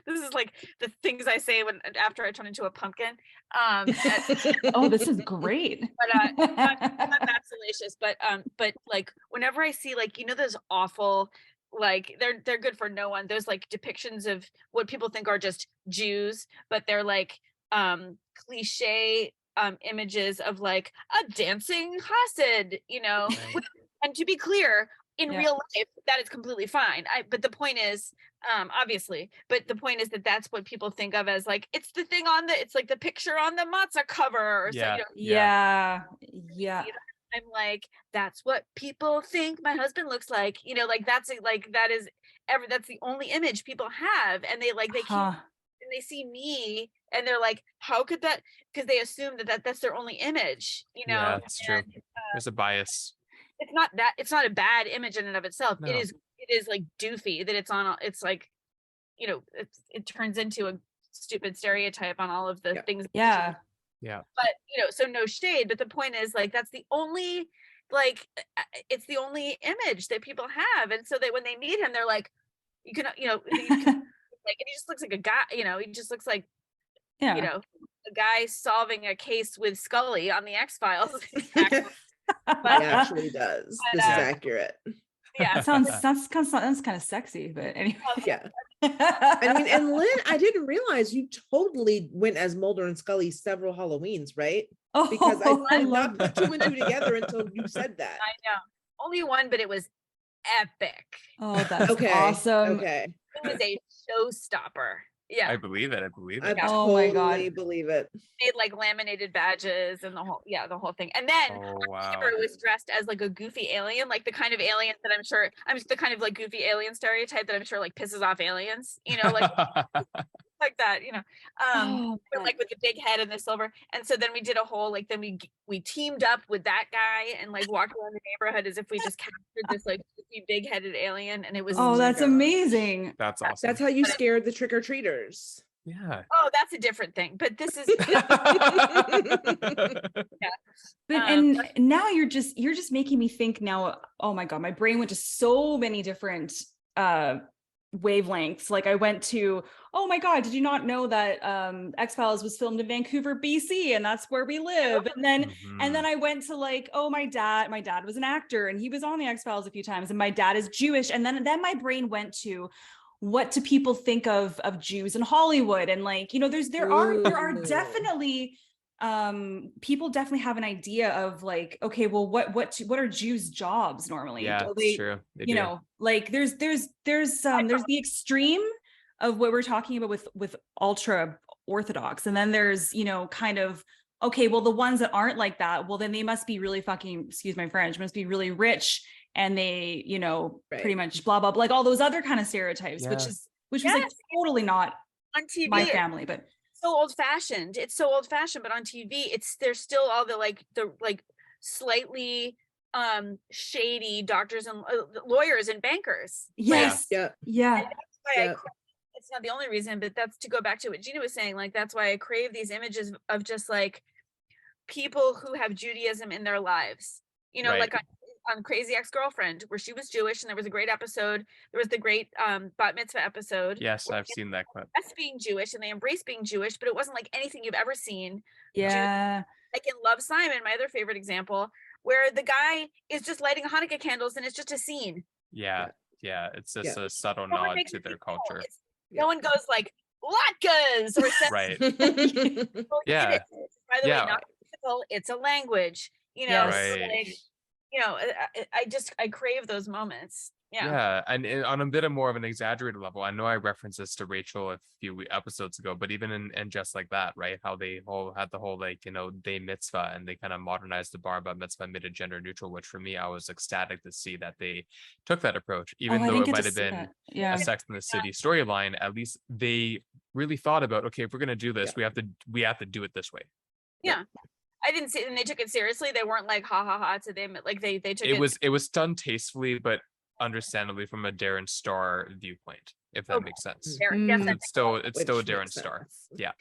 this is like the things I say after I turn into a pumpkin. This is great. But not that salacious, but like whenever I see like, those awful, like they're good for no one, those like depictions of what people think are just Jews, but they're like cliche images of like a dancing Hasid, Right. and to be clear, in real life, that is completely fine. But the point is, obviously, but the point is that that's what people think of as like, it's the thing it's like the picture on the matzah cover or something. I'm like, that's what people think my husband looks like, that's the only image people have. And they keep, and they see me and they're like, how could that, because they assume that's their only image, Yeah, that's true. There's a bias. It's not a bad image in and of itself. No. It is like doofy that it's like, it turns into a stupid stereotype on all of the things. Yeah. But, so no shade, but the point is like, that's the only, like, it's the only image that people have. And so that when they meet him, they're like, like, and he just looks like a guy, he just looks like, a guy solving a case with Scully on the X-Files. But it actually does. This is accurate. Yeah, sounds kind of sexy, but anyway. Yeah. I mean, and Lynn, I didn't realize you totally went as Mulder and Scully several Halloweens, right? Because I did not put two and two together until you said that. I know. Only one, but it was epic. Oh, that's awesome. Okay. It was a showstopper. Yeah. I believe it. I totally believe it. Made like laminated badges and the whole thing. And then Amber was dressed as like a goofy alien, like the kind of alien that I'm the kind of like goofy alien stereotype that I'm sure like pisses off aliens, like like that, like with the big head and the silver. And so then we did a whole like, then we teamed up with that guy and like walked around the neighborhood as if we just captured this like big headed alien, and it was that's amazing. That's awesome. That's how you scared the trick-or-treaters. Yeah. Oh, that's a different thing, but this is But and now you're just making me think now. Oh my god, my brain went to so many different wavelengths. Like I went to, oh my god, did you not know that X-Files was filmed in Vancouver, BC, and that's where we live? And then I went to like, oh, my dad was an actor and he was on the X-Files a few times, and my dad is Jewish. And then my brain went to, what do people think of Jews in Hollywood? And like, there are definitely people definitely have an idea of like, okay, well, what are Jews' jobs normally? Yeah, that's true. Like there's the extreme of what we're talking about with ultra Orthodox, and then there's kind of, okay, well, the ones that aren't like that, well, then they must be really fucking, excuse my French, must be really rich, and they pretty much blah blah blah, like all those other kind of stereotypes, which was like totally not on TV. My family, but so old-fashioned. It's so old-fashioned, but on TV, there's still all the slightly shady doctors and lawyers and bankers. Yes. Yeah. And that's why it's not the only reason, but that's to go back to what Ginna was saying. Like, that's why I crave these images of just like people who have Judaism in their lives. Like on Crazy Ex-Girlfriend, where she was Jewish, and there was a great episode. There was the great bat mitzvah episode. Yes, I've seen that clip. That's being Jewish, and they embrace being Jewish, but it wasn't like anything you've ever seen. Yeah. Like in Love, Simon, my other favorite example, where the guy is just lighting Hanukkah candles, and it's just a scene. Yeah. It's just a subtle nod to their culture. No one goes like latkes or right. Yeah. By the way, not physical, it's a language. Right. I crave those moments. Yeah. And on a bit more of an exaggerated level, I know I referenced this to Rachel a few episodes ago, but even in Just Like That, right? How they had the whole day mitzvah, and they kind of modernized the bar bat mitzvah, made it gender neutral, which for me, I was ecstatic to see that they took that approach, even though it might have been a Sex and the City storyline. At least they really thought about, okay, if we're going to do this, we have to do it this way. Yeah. I didn't see, and they took it seriously. They weren't like ha ha ha to them. Like they took it was done tastefully, but understandably from a Darren Star viewpoint, if that makes sense. Yes, It's still a Darren Star. Yeah.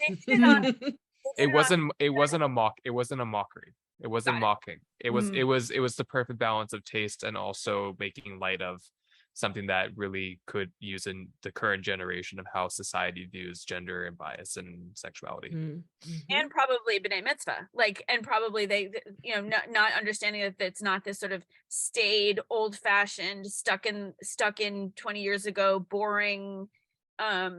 It wasn't a mockery. It wasn't mocking. It was the perfect balance of taste and also making light of something that really could use in the current generation of how society views gender and bias and sexuality. And probably B'nai Mitzvah, and probably they, not understanding that it's not this sort of staid, old-fashioned, stuck in 20 years ago, boring ceremony,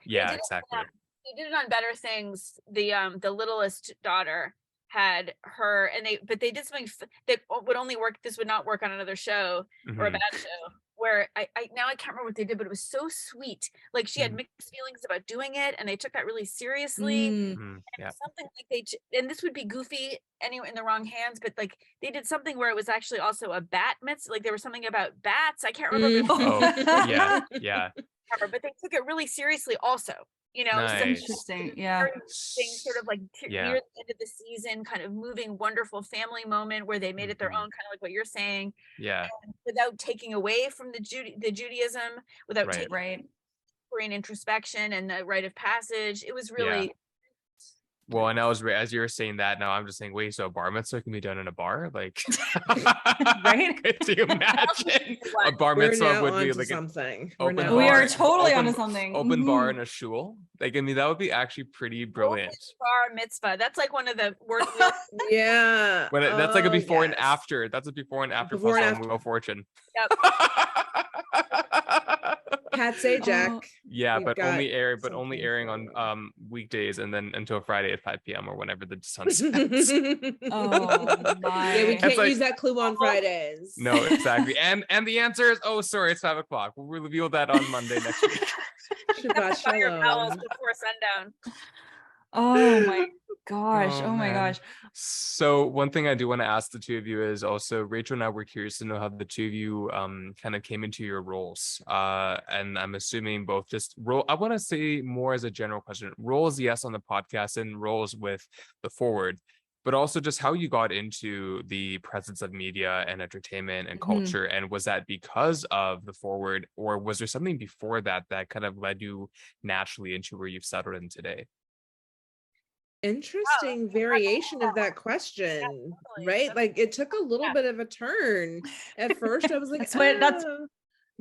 Yeah, exactly. They did it on Better Things. The littlest daughter had her, and they did something that would only work. This would not work on another show or a bad show. Where I now I can't remember what they did, but it was so sweet. Like she had mixed feelings about doing it, and they took that really seriously. And something like and this would be goofy anyway in the wrong hands, but like they did something where it was actually also a bat mitzvah. Like there was something about bats. I can't remember. Yeah. But they took it really seriously also. Nice. Interesting. Yeah. Things sort of like near the end of the season, kind of moving, wonderful family moment where they made it their own, kind of like what you're saying. Yeah. And without taking away from the Judaism, without taking Korean introspection and the rite of passage. It was really. Well, and as you were saying that, now I'm just saying, wait, so a bar mitzvah can be done in a bar? Like, right? Could you imagine? A bar mitzvah would be like something. We are totally onto something. Open bar in a shul. Like, I mean, that would be actually pretty brilliant. Open bar mitzvah. That's like one of the worst. Yeah. That's like a before and after. That's a before and after plus on Wheel of Fortune. Yep. Pat say Jack. Yeah, but only airing on weekdays and then until Friday at 5 p.m. or whenever the sun sets. Oh my! Yeah, we can't use that clue on Fridays. No, exactly. And the answer is it's 5 o'clock. We'll reveal that on Monday next week. Shabbat shalom. Before sundown. Oh my gosh. Oh my gosh. So one thing I do want to ask the two of you is also, Rachel and I were curious to know how the two of you kind of came into your roles. And I'm assuming both just I want to say more as a general question, roles, yes, on the podcast and roles with the Forward, but also just how you got into the presence of media and entertainment and culture. And was that because of the Forward, or was there something before that kind of led you naturally into where you've settled in today? Interesting variation of that question, right? Like it took a little bit of a turn. At first I was like,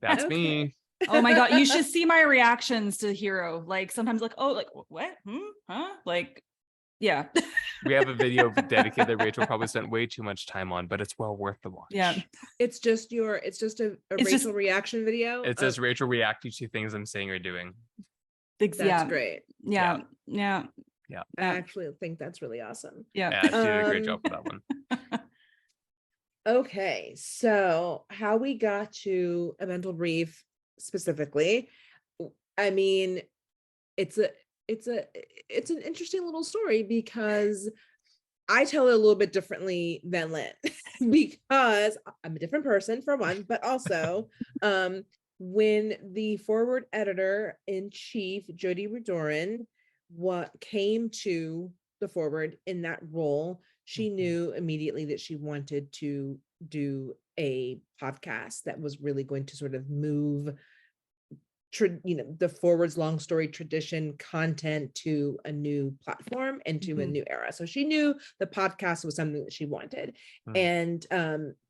that's me. Oh my God. You should see my reactions to Hero. Like sometimes like, oh, like what? Huh? Like, yeah. We have a video dedicated that Rachel probably spent way too much time on, but it's well worth the watch. Yeah. It's just a Rachel reaction video. It says Rachel reacting to things I'm saying or doing. That's great. Yeah. I actually think that's really awesome. Yeah, she did a great job with that one. Okay, so how we got to A Bintel Brief specifically, I mean, it's an interesting little story because I tell it a little bit differently than Lynn because I'm a different person for one, but also when the Forward editor-in-chief, Jody Rudorin, what came to the Forward in that role, she knew immediately that she wanted to do a podcast that was really going to sort of move the Forward's long story tradition content to a new platform and to a new era. So she knew the podcast was something that she wanted. And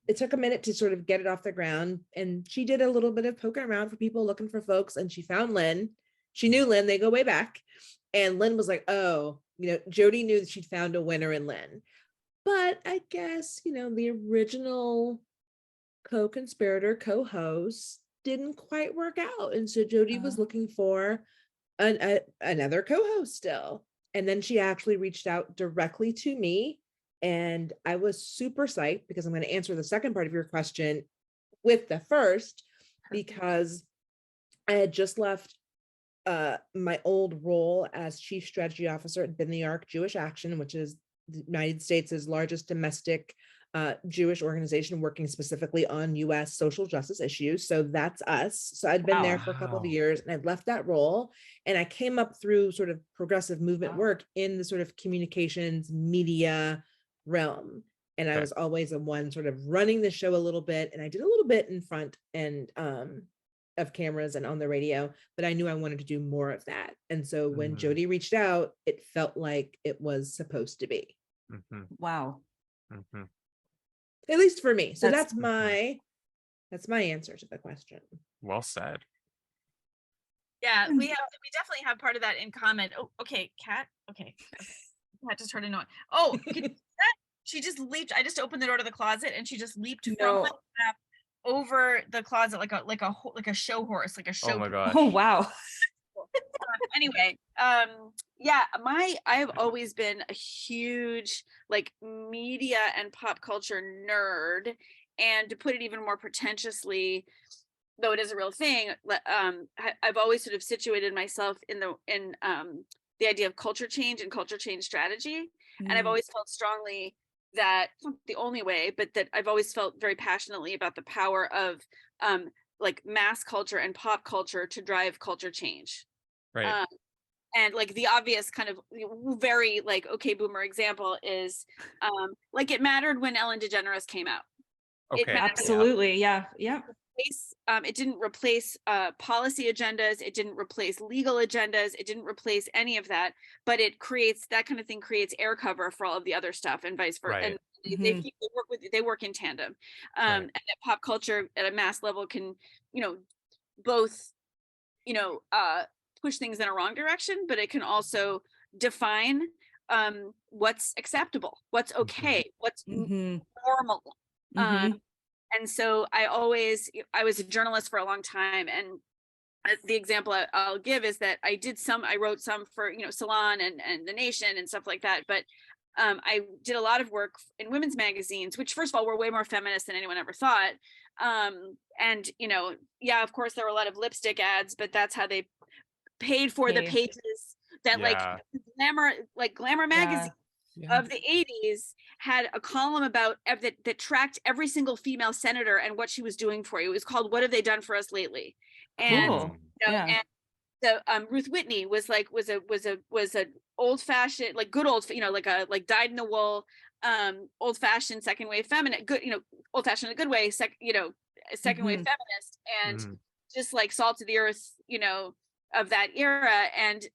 it took a minute to sort of get it off the ground. And she did a little bit of poking around for people looking for folks, and she found Lynn. She knew Lynn, they go way back. And Lynn was like, Jody knew that she'd found a winner in Lynn. But I guess, the original co-conspirator, co-host didn't quite work out. And so Jody was looking for another co-host still. And then she actually reached out directly to me. And I was super psyched because I'm going to answer the second part of your question with the first, because I had just left my old role as chief strategy officer at Bin the Ark Jewish Action, which is the United States' largest domestic Jewish organization working specifically on US social justice issues. So that's us. So I'd been there for a couple of years, and I'd left that role, and I came up through sort of progressive movement work in the sort of communications media realm. And I was always the one sort of running the show a little bit, and I did a little bit in front and of cameras and on the radio, but I knew I wanted to do more of that. And so when Jody reached out, it felt like it was supposed to be. Wow. At least for me. So that's my answer to the question. Well said. Yeah, we definitely have part of that in common. Oh, okay, Kat. Okay, Kat just heard a noise. Oh, she just leaped. I just opened the door to the closet, and she just leaped from my lap over the closet like a show horse, like a show. Oh my gosh. Oh wow. Anyway, yeah, I have always been a huge like media and pop culture nerd, and to put it even more pretentiously, though it is a real thing, I've always sort of situated myself in the idea of culture change and culture change strategy, and I've always felt strongly that, not the only way, but that I've always felt very passionately about the power of like mass culture and pop culture to drive culture change. Right. And like the obvious kind of very like okay boomer example is like it mattered when Ellen DeGeneres came out. Okay. Absolutely. Yeah. It didn't replace policy agendas. It didn't replace legal agendas. It didn't replace any of that, but it creates that kind of thing, creates air cover for all of the other stuff and vice versa. Right. And they work in tandem. And that pop culture at a mass level can, both, push things in a wrong direction, but it can also define what's acceptable, what's okay, what's normal. And so I was a journalist for a long time, and the example I'll give is that I wrote some for Salon and The Nation and stuff like that, but I did a lot of work in women's magazines, which first of all were way more feminist than anyone ever thought. And of course there were a lot of lipstick ads, but that's how they paid for the pages that glamour magazine of the 80s had a column about that tracked every single female senator and what she was doing for you. It was called "What Have They Done for Us Lately?" And and the Ruth Whitney was a old fashioned, like good old, like dyed in the wool, old fashioned second wave feminist, good, old fashioned in a good way, second wave feminist, and just like salt of the earth, of that era, and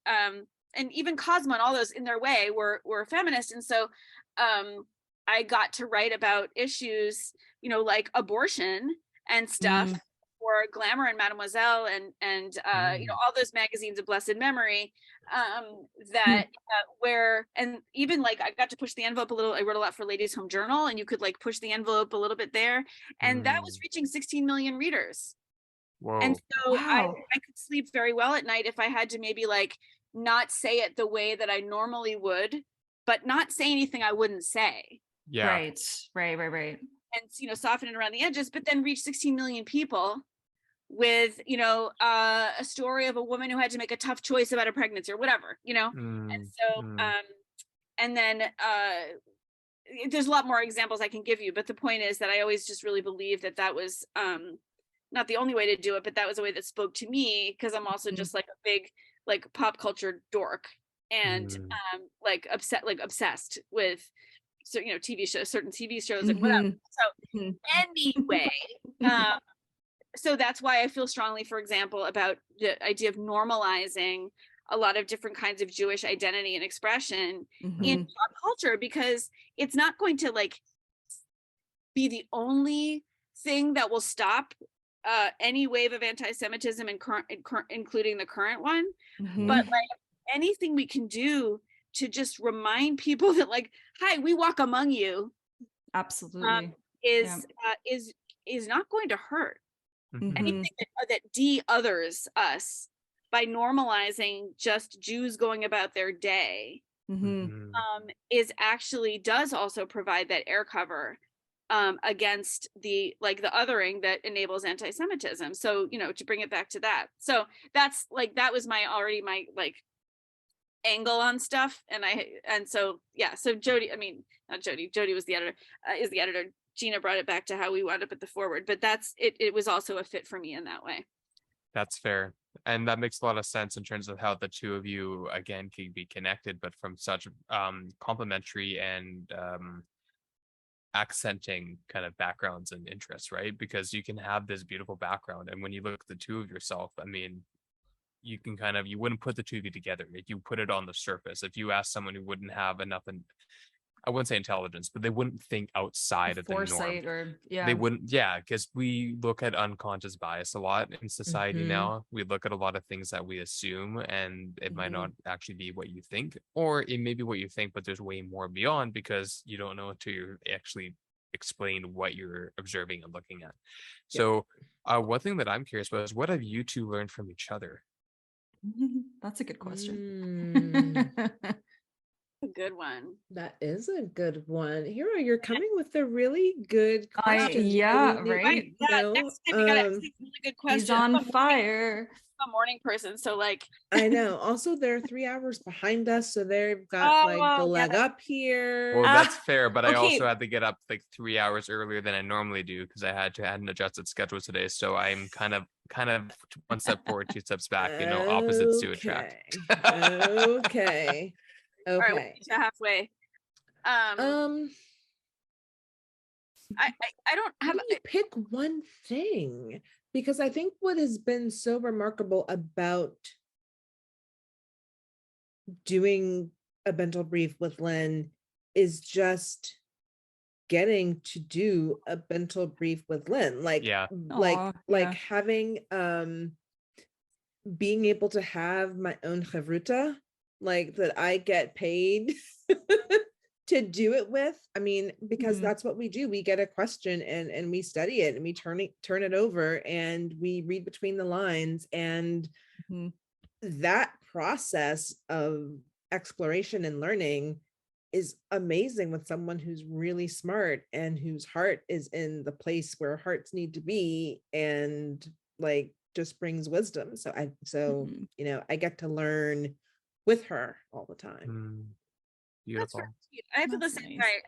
even Cosmo and all those in their way were feminist. And so I got to write about issues, like abortion and stuff for Glamour and Mademoiselle and all those magazines of blessed memory, where, and even like I got to push the envelope a little. I wrote a lot for Ladies Home Journal, and you could like push the envelope a little bit there, and that was reaching 16 million readers. Whoa. And so I could sleep very well at night if I had to maybe like not say it the way that I normally would, but not say anything I wouldn't say. Yeah. Right. And, soften it around the edges, but then reach 16 million people with, a story of a woman who had to make a tough choice about a pregnancy or whatever, And so, and then there's a lot more examples I can give you, but the point is that I always just really believe that was, not the only way to do it, but that was a way that spoke to me, because I'm also just like a big like pop culture dork, and obsessed with TV shows, certain TV shows and whatever. So anyway, so that's why I feel strongly, for example, about the idea of normalizing a lot of different kinds of Jewish identity and expression in pop culture, because it's not going to like be the only thing that will stop any wave of anti-Semitism, including the current one, but like anything we can do to just remind people that like, hi, we walk among you, absolutely, is not going to hurt. Anything that de-others us by normalizing just Jews going about their day is actually does also provide that air cover against the othering that enables anti-Semitism. So, to bring it back to that. So that's like, that was my angle on stuff. So Jody, I mean, not Jody, Jody was the editor, is the editor. Ginna brought it back to how we wound up at the forward, but it was also a fit for me in that way. That's fair. And that makes a lot of sense in terms of how the two of you, again, can be connected, but from such complementary and accenting kind of backgrounds and interests, right? Because you can have this beautiful background, and when you look at the two of yourself, I mean, you can you wouldn't put the two of you together. If you put it on the surface, if you ask someone who wouldn't have enough, and I wouldn't say intelligence, but they wouldn't think outside of the norm. They wouldn't, because we look at unconscious bias a lot in society now. We look at a lot of things that we assume, and it might not actually be what you think, or it may be what you think, but there's way more beyond, because you don't know until you actually explain what you're observing and looking at. So one thing that I'm curious about is, what have you two learned from each other? That's a good question. A good one. That is a good one. Hero, you're coming with a really good question. Right? Next time you gotta ask a really good question. He's on fire. I'm a morning person, so like I know. Also, they're 3 hours behind us, so they've got the leg up here. Well, that's fair, but I also had to get up like 3 hours earlier than I normally do, because I had an adjusted schedule today. So I'm kind of one step forward, 2 steps back. Opposites to attract. Okay. All right, we'll meet you halfway. I don't have pick one thing, because I think what has been so remarkable about doing A Bintel Brief with Lynn is just getting to do A Bintel Brief with Lynn, having being able to have my own chavruta, like that I get paid to do it with. I mean, because that's what we do. We get a question and we study it, and we turn it over, and we read between the lines, and that process of exploration and learning is amazing with someone who's really smart and whose heart is in the place where hearts need to be, and like just brings wisdom. So I get to learn with her all the time. Beautiful. I feel the same way.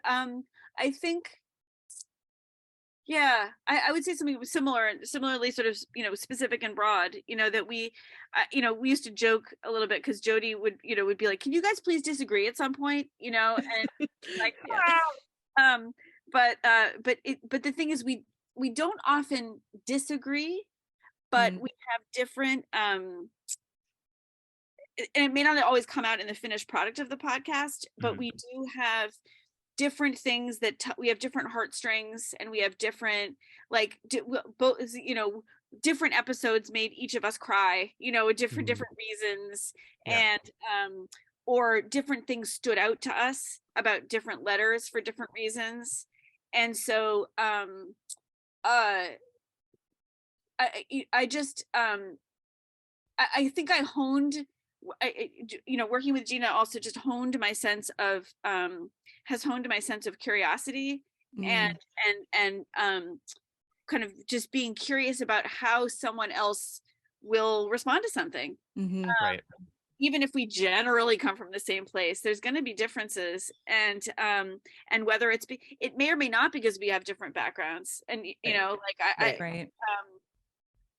I think I would say something similarly sort of specific and broad, that we used to joke a little bit, because Jody would be like, can you guys please disagree at some point, and like but the thing is, we don't often disagree, but we have different and it may not always come out in the finished product of the podcast, but we do have different things that we have different heartstrings, and we have different different episodes made each of us cry, different reasons, and or different things stood out to us about different letters for different reasons. And so I think I honed, working with Ginna also just honed my sense of curiosity and kind of just being curious about how someone else will respond to something. Right. Even if we generally come from the same place, there's going to be differences, and whether it may or may not, because we have different backgrounds, and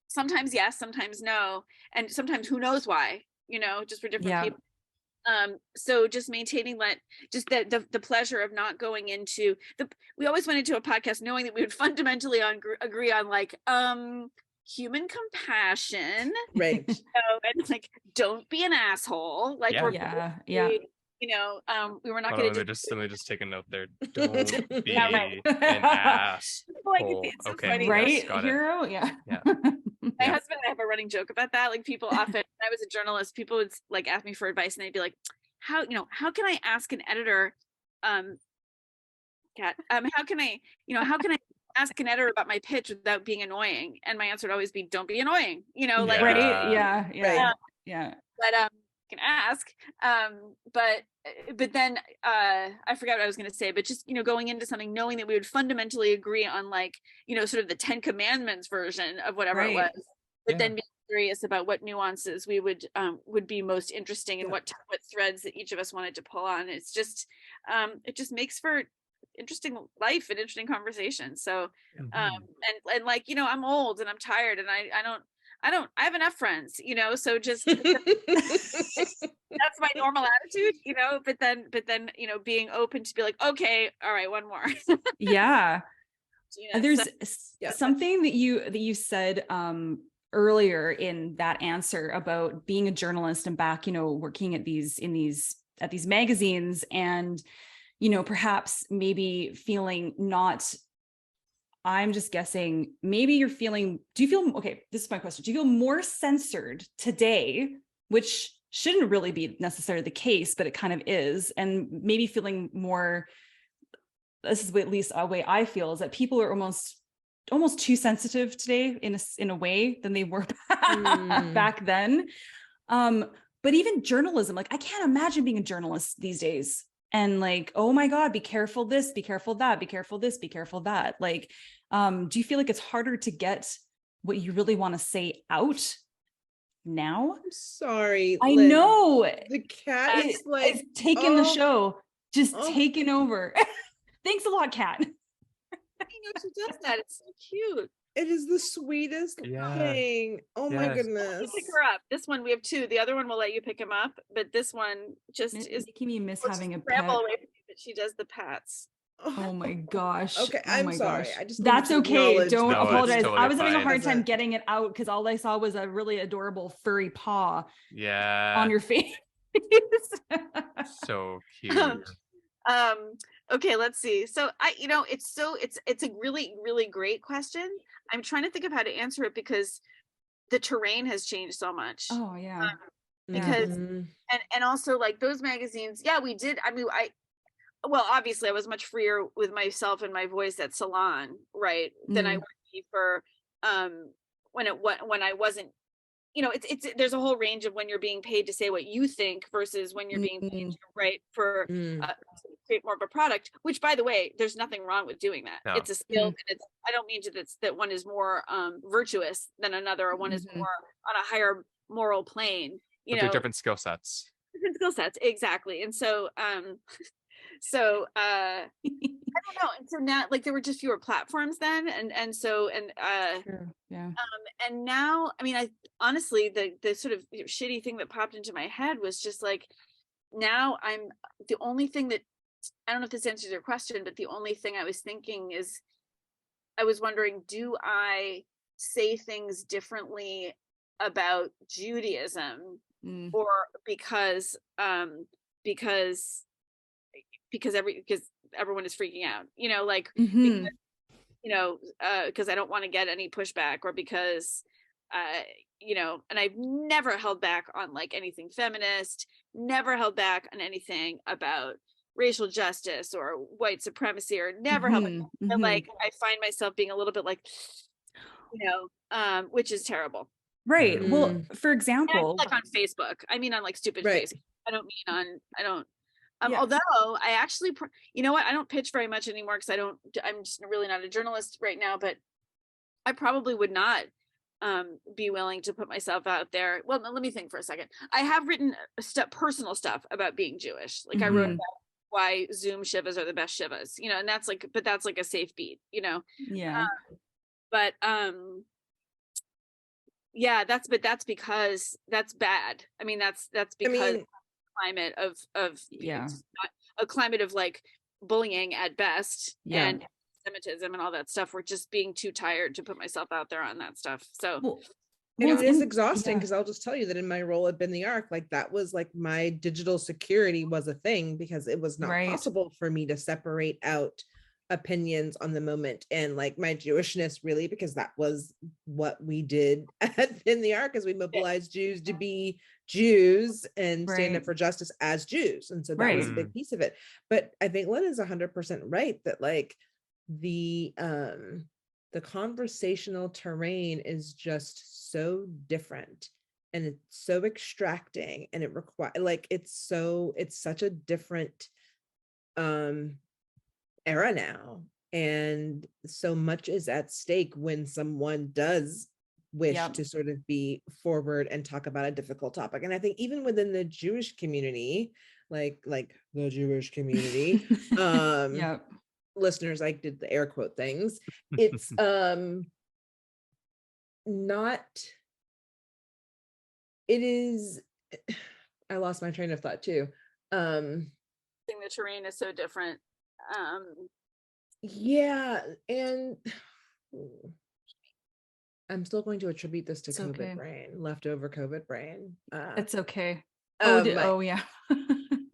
sometimes yes, sometimes no, and sometimes who knows why, just for different people. So just maintaining the pleasure of not going into we always went into a podcast knowing that we would fundamentally agree on human compassion, right? And don't be an asshole, we were not going to just take a note there. Don't be an ass. Okay, right, Hero. My husband and I have a running joke about that. People often, when I was a journalist, people would ask me for advice, and they'd be like, how can I ask an editor, Kat, how can I ask an editor about my pitch without being annoying? And my answer would always be, don't be annoying, right. But you can ask, but then I forgot what I was going to say, but just going into something knowing that we would fundamentally agree on sort of the 10 Commandments version of whatever it was, but then being able curious about what nuances we would be most interesting and what threads that each of us wanted to pull on. It's just it just makes for interesting life and interesting conversation. So and like, you know, I'm old and I'm tired and I have enough friends, you know, so just that's my normal attitude, you know, but then, you know, being open to be like, okay, all right, one more. Yeah. You know, There's something that you said earlier in that answer about being a journalist and back, you know, working at these magazines and, you know, perhaps maybe feeling not, I'm just guessing, maybe you're feeling, do you feel, okay, this is my question. Do you feel more censored today, which shouldn't really be necessarily the case, but it kind of is, and maybe feeling more, this is at least a way I feel, is that people are almost too sensitive today in a way than they were back then. But even journalism, like I can't imagine being a journalist these days and like, oh my God, be careful this, be careful that, be careful this, be careful that. Like, do you feel like it's harder to get what you really want to say out now? I'm sorry. I Lynn, know the cat is like it's taking the show, just taking over. Thanks a lot, Kat. You know, she does that. It's so cute. It is the sweetest thing. Oh my goodness. Pick her up. This one we have two. The other one will let you pick him up, but this one just is making me miss having a pet. Away from you, but she does the pats. Oh my gosh. Okay, I'm sorry. I just that's okay. Don't apologize. Totally I was having a hard time getting it out because all I saw was a really adorable furry paw on your face. So cute. Okay, let's see. So it's a really, really great question. I'm trying to think of how to answer it because the terrain has changed so much. Oh yeah. Because and also like those magazines, we did. I mean, obviously I was much freer with myself and my voice at Salon, right? Than I would be for when I wasn't, you know, it's there's a whole range of when you're being paid to say what you think versus when you're being paid to write for create more of a product, which by the way, there's nothing wrong with doing that. No. It's a skill and it's, I don't mean that one is more virtuous than another or one is more on a higher moral plane, you know, different skill sets. Different skill sets, exactly. And so I don't know. And so now, like, there were just fewer platforms then, and now, I mean, I honestly, the sort of shitty thing that popped into my head was just like, now I'm the only thing that, I don't know if this answers your question, but the only thing I was thinking is, I was wondering, do I say things differently about Judaism, or because everyone is freaking out, you know, like, because, you know, because I don't want to get any pushback, or because, you know, and I've never held back on like anything feminist, never held back on anything about racial justice or white supremacy, or never held back. And like, I find myself being a little bit like, you know, which is terrible. Right. Well, for example, like on Facebook, I mean, on like stupid Facebook. I don't mean although I actually, you know what, I don't pitch very much anymore because I'm just really not a journalist right now, but I probably would not be willing to put myself out there. Well, let me think for a second. I have written personal stuff about being Jewish. Like I wrote about why Zoom shivas are the best shivas, you know, and that's like a safe beat, you know? Yeah. That's because that's bad. I mean, that's because climate of a climate of like bullying at best and anti-Semitism and all that stuff. We're just being too tired to put myself out there on that stuff. So and it is exhausting because I'll just tell you that in my role at Bin the Arc, like that was like my digital security was a thing because it was not possible for me to separate out opinions on the moment and like my Jewishness, really, because that was what we did at Bin the Arc, as we mobilized Jews to be Jews and stand up for justice as Jews. And so that was a big piece of it. But I think Lynn is 100% right that like the conversational terrain is just so different and it's so extracting, and it requires like it's such a different era now, and so much is at stake when someone does wish to sort of be forward and talk about a difficult topic. And I think even within the Jewish community, like the Jewish community, listeners, I did the air quote things. It's not, it is, I lost my train of thought too. I think the terrain is so different. Yeah, and I'm still going to attribute this to It's COVID okay. brain, leftover COVID brain. It's okay. Yeah.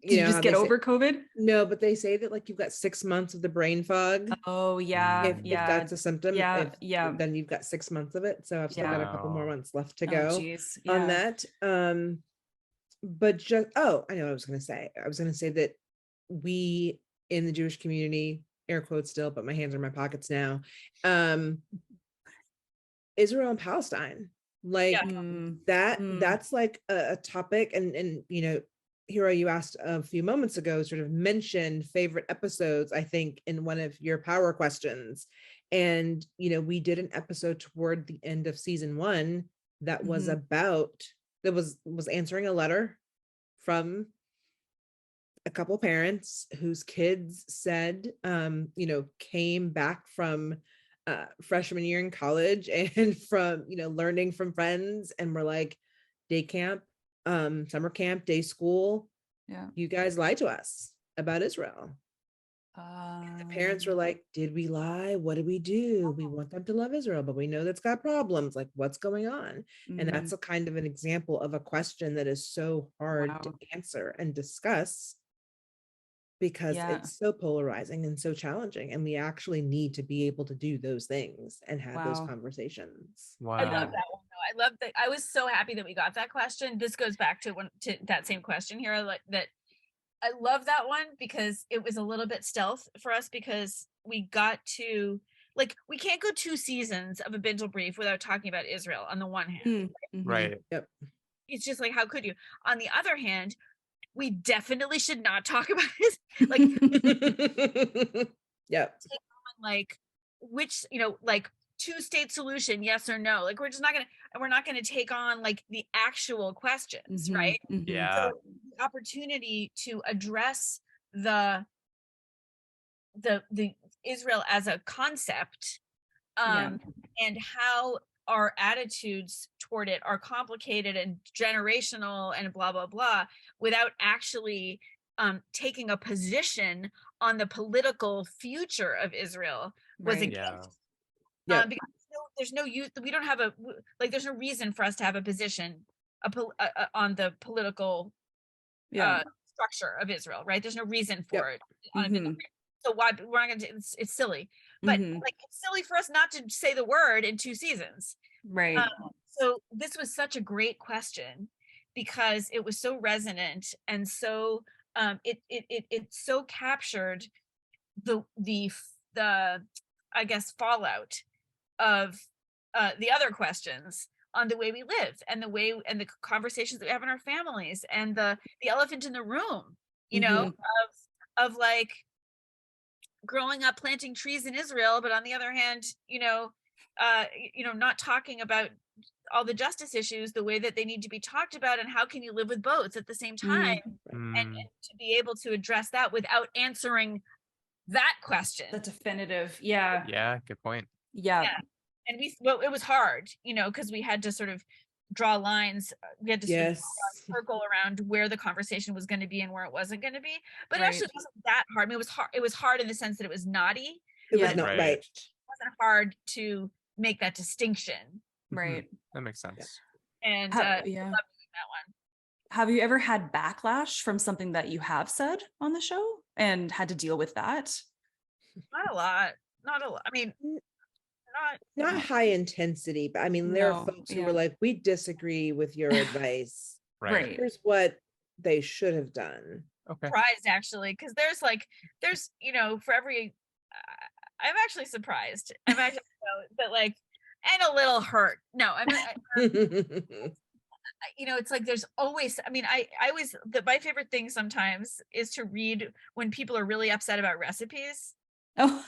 Did you just get over COVID? No, but they say that like you've got 6 months of the brain fog. Oh yeah. If that's a symptom, yeah. then you've got 6 months of it. So I've still got a couple more months left to go on that. But just, I know what I was going to say. I was going to say that we in the Jewish community, air quotes still, but my hands are in my pockets now. Israel and Palestine, like that's like a topic. And you know, Hero, you asked a few moments ago, sort of mentioned favorite episodes, I think, in one of your power questions. And, you know, we did an episode toward the end of season 1 that was was answering a letter from a couple parents whose kids said, you know, came back from freshman year in college and from, you know, learning from friends, and were like, day camp, summer camp, day school, you guys lied to us about Israel. The parents were like, did we lie? What did we do? We want them to love Israel, but we know that's got problems. Like, what's going on? And that's a kind of an example of a question that is so hard to answer and discuss, because it's so polarizing and so challenging. And we actually need to be able to do those things and have those conversations. I love that one. I love that. I was so happy that we got that question. This goes back to that same question here, like that. I love that one because it was a little bit stealth for us, because we got to, like, we can't go 2 seasons of A Bintel Brief without talking about Israel on the one hand. Right. Yep. It's just like, how could you? On the other hand, we definitely should not talk about it. Like, like, which, you know, like 2-state solution, yes or no? Like, we're not gonna take on like the actual questions, right? Yeah. So the opportunity to address the Israel as a concept, and how our attitudes toward it are complicated and generational and blah blah blah, without actually taking a position on the political future of Israel, was a gift. Because there's no use, we don't have there's no reason for us to have a position on the political structure of Israel, right? There's no reason for it. So why we're not gonna it's silly, but like, it's silly for us not to say the word in 2 seasons, right? So this was such a great question, because it was so resonant, and so it so captured the I guess fallout of the other questions on the way we live, and the conversations that we have in our families, and the elephant in the room, you know, of like growing up planting trees in Israel, but on the other hand, not talking about all the justice issues the way that they need to be talked about, and how can you live with both at the same time, and to be able to address that without answering that question. The definitive, good point. And it was hard, because we had to sort of draw lines. We had to sort of circle around where the conversation was going to be and where it wasn't going to be. But it actually wasn't that hard. I mean, it was hard in the sense that it was naughty. It was not right. It wasn't hard to make that distinction. Right. That makes sense. And I love doing that one. Have you ever had backlash from something that you have said on the show and had to deal with that? Not a lot. I mean, not high intensity, but I mean, there are folks who were like, we disagree with your advice. Right. Here's what they should have done. Okay. Surprised, actually, because there's for every, I'm actually surprised. I'm actually, but like, and a little hurt. No, I'm it's like, there's always, I mean, I always, my favorite thing sometimes is to read when people are really upset about recipes. Oh,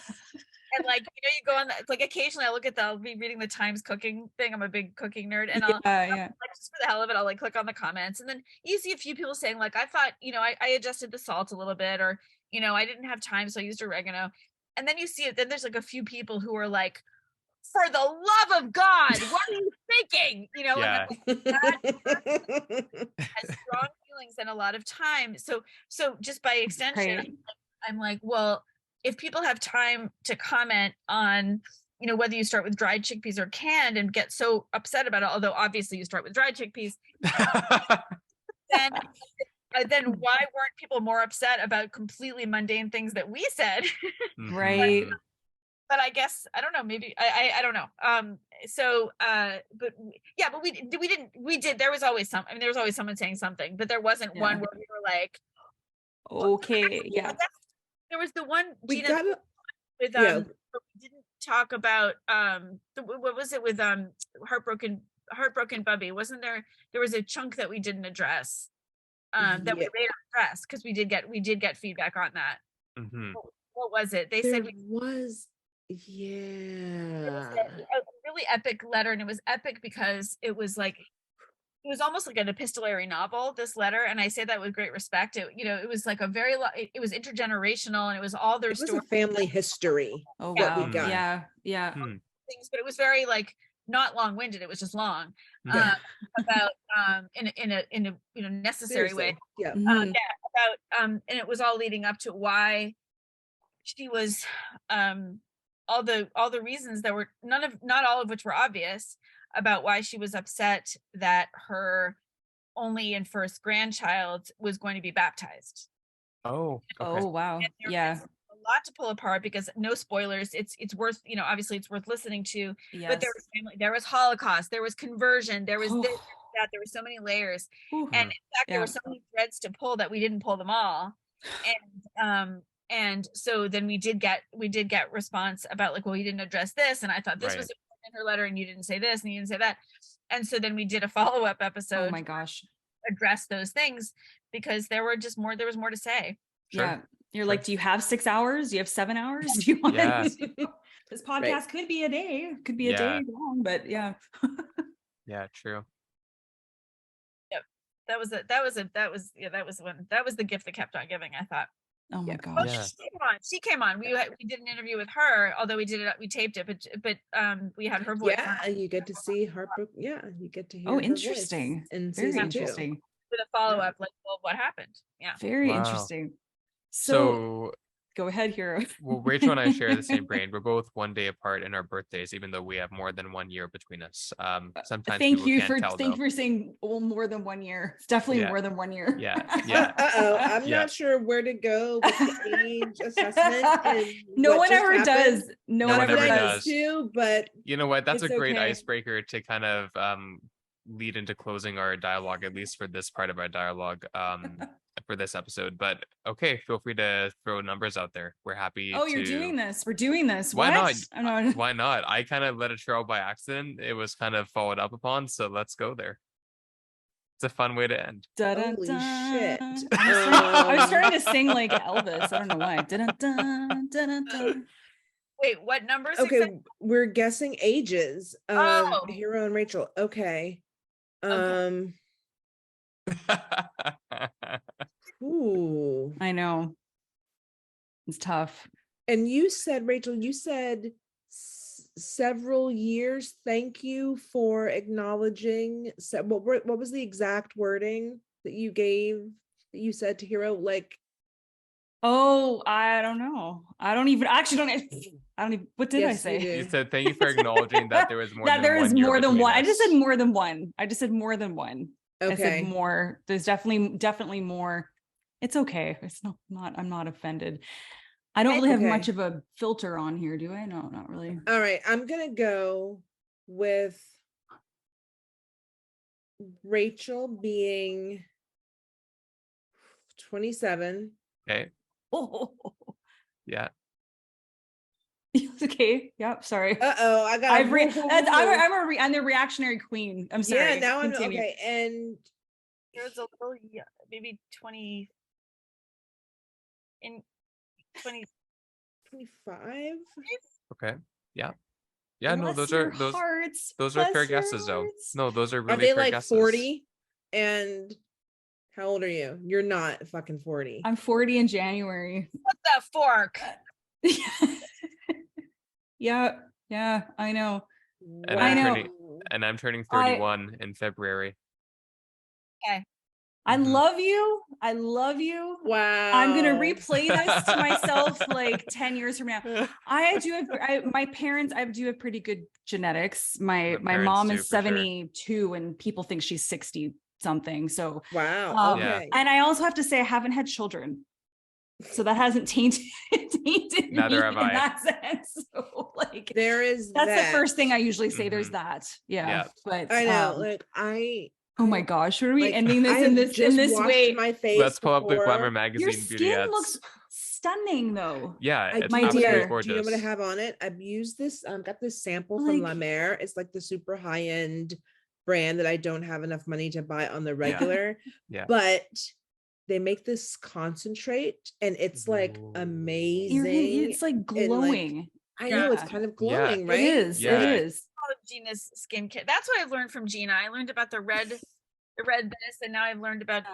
And like, you go on it's like occasionally I'll be reading the Times cooking thing. I'm a big cooking nerd, and I'll like, just for the hell of it, I'll like click on the comments, and then you see a few people saying like, I thought, I adjusted the salt a little bit, or I didn't have time, so I used oregano. And then you see it, then there's like a few people who are like, for the love of God, what are you thinking? Yeah. And that has strong feelings and a lot of time. So just by extension, Right. I'm like, well, if people have time to comment on, whether you start with dried chickpeas or canned and get so upset about it, although obviously you start with dried chickpeas, then why weren't people more upset about completely mundane things that we said? Right. But I guess, I don't know, maybe I don't know. But we did, there was always there was always someone saying something, but there wasn't one where we were like, okay, yeah. There was the one We Ginna gotta, with we didn't talk about what was it with heartbroken Bubby? Wasn't there was a chunk that we didn't address that we later addressed, because we did get feedback on that. What was it? They said it was a really epic letter, and it was epic because it was almost like an epistolary novel, this letter, and I say that with great respect. It was like it was intergenerational, and it was all their story, family history. Oh wow. we got. Yeah. Things, but it was very like not long-winded. It was just long about in a necessary Seriously. way. About and it was all leading up to why she was all the reasons that were not all of which were obvious about why she was upset that her only and first grandchild was going to be baptized. Oh wow. Yeah. A lot to pull apart, because no spoilers, it's worth, obviously it's worth listening to. Yes. But there was family, there was Holocaust, there was conversion, there was this, that, there were so many layers. And in fact, there were so many threads to pull that we didn't pull them all. And so then we did get response about like, well, you didn't address this, and I thought this was important in her letter, and you didn't say this, and you didn't say that. And so then we did a follow-up episode. Oh my gosh. Address those things, because there was more to say. Yeah. You're like, do you have 6 hours? Do you have 7 hours? Do you want this podcast could be a day, could be a day long, but yeah. Yeah, true. Yep. That was the gift that kept on giving, I thought. Oh my gosh. She came on. We did an interview with her, although we taped it, but we had her voice. Yeah, you get to see heartbroken. Yeah, you get to hear. Oh, interesting. Very interesting. With a follow-up, like, well, what happened? Yeah. Very interesting. So go ahead, Hero. Well, Rachel and I share the same brain. We're both 1 day apart in our birthdays, even though we have more than 1 year between us. Sometimes thank you for saying more than 1 year. It's definitely more than 1 year. Yeah. I'm not sure where to go with the age assessment. No one ever does. No one ever does too, but you know what? That's a great icebreaker to kind of lead into closing our dialogue, at least for this part of our dialogue. For this episode, but okay, feel free to throw numbers out there. We're happy. You're doing this. We're doing this. Why not? Why not? I kind of let it trail by accident. It was kind of followed up upon, so let's go there. It's a fun way to end. Holy shit! I was starting to sing like Elvis. I don't know why. Wait, what numbers? Okay, exactly? We're guessing ages. Hero and Rachel. Okay. Ooh, I know. It's tough. And you said, Rachel, several years. Thank you for acknowledging. What was the exact wording that you gave, that you said to Hero? Like, I don't know. I don't even, what did I say? You said, thank you for acknowledging that there was more that than there is more than one. us. I just said more than one. Okay. I said more. There's definitely more. It's okay. It's not, I'm not offended. I don't really have much of a filter on here, do I? No, not really. All right. I'm going to go with Rachel being 27. Okay. Oh. Yeah. Okay. Yep. Sorry. I got. I'm the reactionary queen. I'm sorry. Yeah. Now Continue. I'm okay. And there's a little, maybe 20 in 20. 25. Okay. Yeah. Yeah. No, Bless those are your hearts. those are Bless fair your guesses though. hearts. No, those are Are really they fair like guesses. 40? And how old are you? You're not fucking 40. I'm 40 in January. What the fork? Yeah, I know. And I I'm know. turning and I'm turning 31 in February. Okay. I Mhm. love you. I love you. Wow. I'm gonna replay this to myself like 10 years from now. I do have pretty good genetics. My parents mom do, is for sure. 72 and people think she's 60 something. So Wow. Yeah. Okay. and I also have to say I haven't had children. So that hasn't tainted Neither me have in I. that sense. So like There is that's that. the first thing I usually say. There's Mhm. that. Yeah. Yeah. But I know. Like oh my gosh, are we like, ending this I in have this just washed way? my face. Let's pull up the before. Glamour magazine Your beauty skin ads. looks stunning though. Yeah, I it's My absolutely dear. gorgeous. Do you know what I have on it? I've used this. Got this sample from Like- La Mer. It's like the super high end brand that I don't have enough money to buy on the regular. Yeah. But they make this concentrate, and it's like Ooh. amazing. It's like and, like, glowing. I know it's Yeah. kind of glowing, right? It is. Yeah. It is. All of Gina's skincare. That's what I've learned from Gina. I learned about the red this, and now I've learned about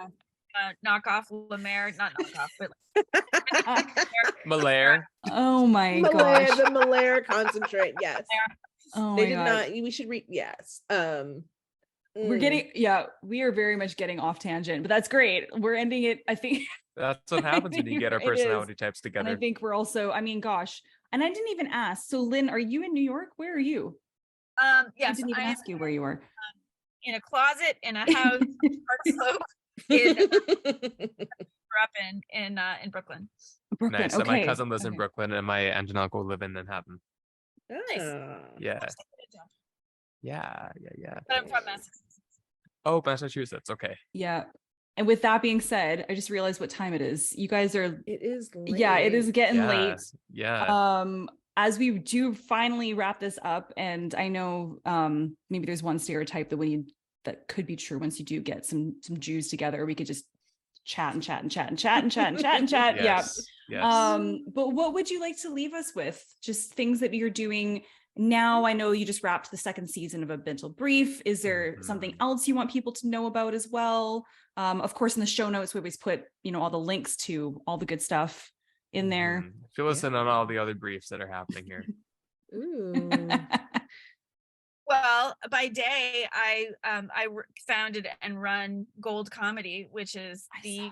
knockoff La Mer, not knockoff, but Malaire. Oh my Malaire, gosh. the Malaire concentrate. Yes. Oh They my did gosh. not. We should read. Yes. We're getting we are very much getting off tangent, but that's great. We're ending it, I think. That's what happens when you get our It is. personality types And I together. think we're also, I mean, gosh. And I didn't even ask. So Lynn, are you in New York? Where are you? I yes, didn't even I am ask you where you were. in a closet in a house, Park Slope, grew up in Brooklyn. Brooklyn. Nice. Okay. And my cousin lives in Okay. Brooklyn, and my aunt and uncle live in Manhattan. Ah. Yeah. Yeah. But I'm from Massachusetts. Oh, Massachusetts. Okay. Yeah. And with that being said, I just realized what time it is. You guys are, It is late. yeah, it is getting Yeah. late. Yeah. As we do finally wrap this up, and I know maybe there's one stereotype that could be true once you do get some Jews together, we could just chat and chat and chat and chat and chat and chat and chat. Yes. Yeah. Yes. But what would you like to leave us with? Just things that you're doing now. I know you just wrapped the second season of A Bintel Brief. Is there something else you want people to know about as well? Of course, in the show notes, we always put, all the links to all the good stuff in there. Fill us in on all the other briefs that are happening here. Ooh. Well, by day, I founded and run Gold Comedy, which is the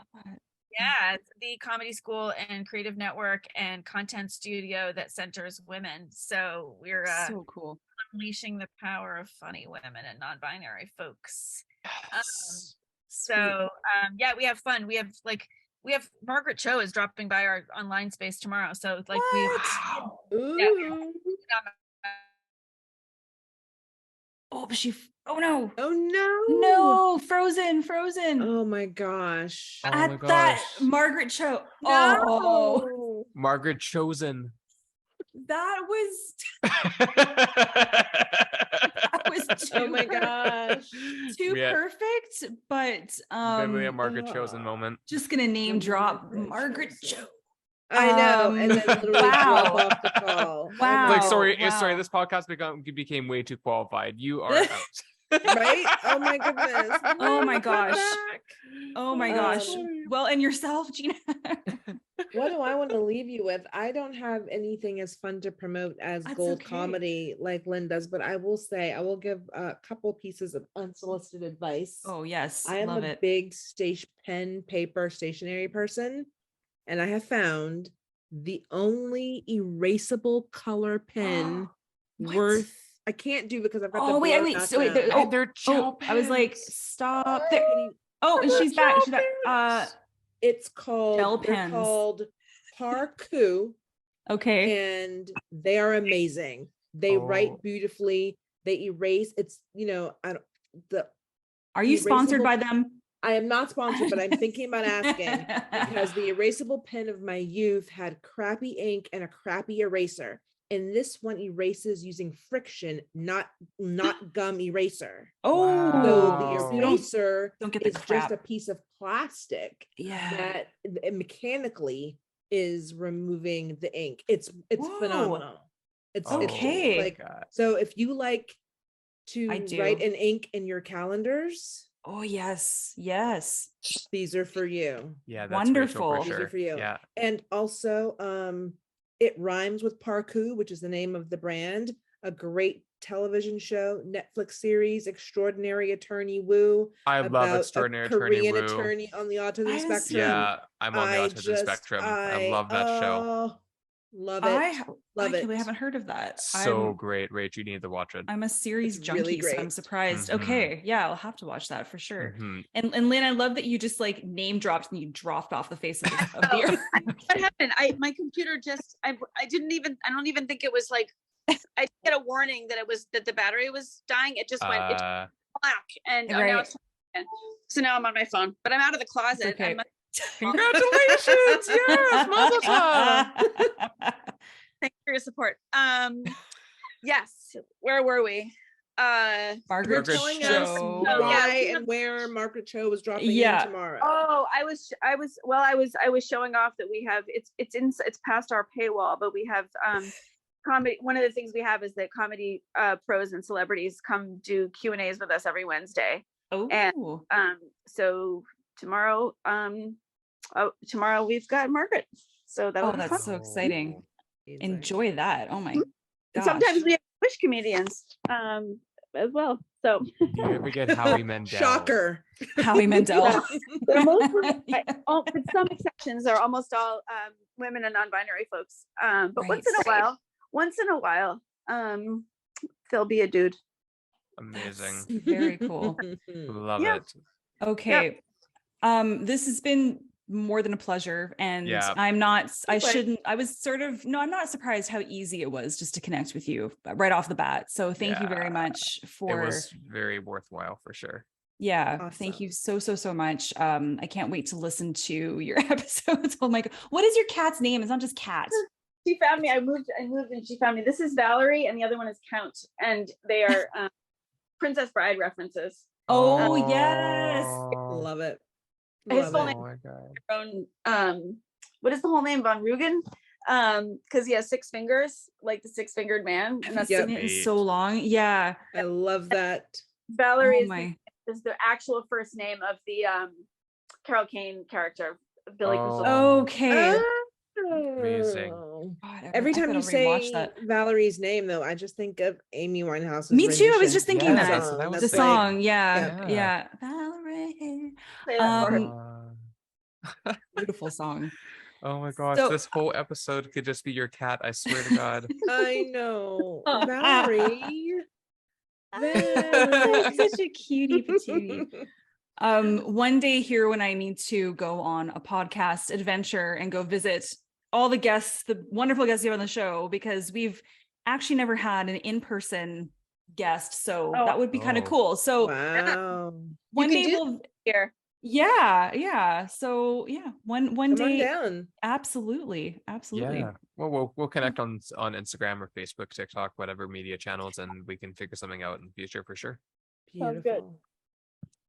comedy school and creative network and content studio that centers women. So we're so cool. unleashing the power of funny women and non-binary folks. Yes. We have fun. We have Margaret Cho is dropping by our online space tomorrow. So like Ooh. Oh no. Oh no. No, Frozen. Oh my gosh. Oh At my that gosh. Margaret Cho. No. Oh, Margaret Chosen. that was too Oh my gosh. too We had perfect, but literally a Margaret Chosen moment. just gonna name drop Margaret Cho. I know. And then literally wow. drop off the call. Wow. Like, sorry, wow. this podcast became way too qualified. You are out. Right? Oh my goodness. Oh my gosh. Back. Oh my gosh. Well, and yourself, Gina. What do I want to leave you with? I don't have anything as fun to promote as That's Gold okay. Comedy like Lynn does, but I will say I will give a couple pieces of unsolicited advice. Oh yes. I am love a it. big pen, paper, stationery person, and I have found the only erasable color pen What? worth. I can't do because I've got Oh the wait, board wait. So wait, background. They're gel I was like, pens. stop there. Oh, and They're she's back. gel She's back. It's called gel they're pens. called Parku. Okay. And they are amazing. They Oh. write beautifully. They erase. It's Are you sponsored erasable- by them? I am not sponsored, but I'm thinking about asking because the erasable pen of my youth had crappy ink and a crappy eraser, and this one erases using friction, not gum eraser. Oh, So Wow. the eraser don't get the is just crap. a piece of plastic Yeah. that mechanically is removing the ink. It's Whoa. phenomenal. It's Okay. like, so if you like to I do. write in ink in your calendars, Oh yes. these are for you. Yeah, that's Wonderful. Rachel for These sure. are for you. Yeah. And also, it rhymes with parkour, which is the name of the brand. A great television show, Netflix series, Extraordinary Attorney Woo. I love about Extraordinary a Attorney Korean Woo. attorney on the autism spectrum. Yeah, I'm on the autism spectrum. I love that show. Love it. I Love it. haven't heard of that. So great, Rach. You need to watch it. I'm a series It's junkie, really so I'm great. surprised. Okay, yeah, I'll have to watch that for sure. Mhm. And Lynn, I love that you just like name dropped and you dropped off the face of the Oh, earth. what happened? My computer just, I don't even think it was like, I get a warning that the battery was dying. It just went it's black, and Right. now it's so now I'm on my phone, but I'm out of the closet. Okay. Congratulations! Yes, mazel tov. Thanks for your support. Yes, where were we? Margaret telling Cho. us Oh, why yeah. and where Margaret Cho was dropping Yeah. in tomorrow. Oh, I was showing off that we have it's past our paywall, but we have comedy. One of the things we have is that comedy pros and celebrities come do Q&As with us every Wednesday. Oh, And so tomorrow we've got Margaret. So that'll be fun. that's so exciting. Enjoy that. Oh my And gosh. sometimes we have Wish comedians as well. So Do you ever get Howie Mandel? Shocker. Howie Mandel. they're with some exceptions, they're almost all women and non-binary folks. But Right. once in a while, there'll be a dude. Amazing. That's very cool. Love Yeah. it. Okay. This has been more than a pleasure. And Yeah. I'm not surprised how easy it was just to connect with you right off the bat. So thank you very much for It was very worthwhile for sure. thank Awesome. you so much. I can't wait to listen to your episodes. Oh my God. What is your cat's name? It's not just Cat. She found me. I moved and she found me. This is Valerie and the other one is Count, and they are Princess Bride references. Oh yes. Love it. His full Love it. name- Oh my God. What is the whole name? Von Rugen? Because he has 6 fingers, like the 6-fingered man. And that's Yep. Seen it in so long. Yeah. I love that. Valerie Oh is the actual first name of the Carol Kane character, Billy Crystal. Okay. Amazing. God, Every I time gotta you rewatch say that. Valerie's name, though, I just think of Amy Winehouse's Me too. I was rendition. just thinking Yeah, that. so that was The great. song. Yeah. Yeah. Valerie. Play that for her. Beautiful song. Oh my gosh, So- this whole episode could just be your cat. I swear to God. I know. Valerie. Such a cutie patootie. One day here when I need to go on a podcast adventure and go visit all the guests, the wonderful guests you have on the show, because we've actually never had an in-person guest. So that would be kind of Oh. cool. So Wow. one You can day do we'll, here. yeah. So yeah, one Come on day. down. Absolutely. Yeah. Well, we'll connect on Instagram or Facebook, TikTok, whatever media channels, and we can figure something out in the future for sure. Sounds Beautiful. good.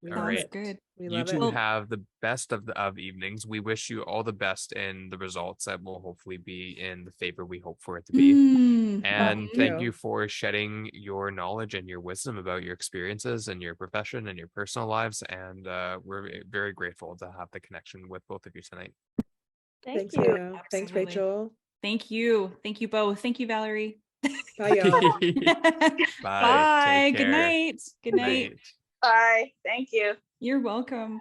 We All love right. Sounds good. We You love two it. have the best of evenings. We wish you all the best in the results that will hopefully be in the favor we hope for it to be. Mm. And Thank thank you. you for shedding your knowledge and your wisdom about your experiences and your profession and your personal lives. And we're very grateful to have the connection with both of you tonight. Thank Thanks, you. Thanks, Absolutely. Rachel. Thank you. Thank you both. Thank you, Valerie. Bye, y'all. Bye. Take Good care. night. Good night. Bye. Thank you. You're welcome.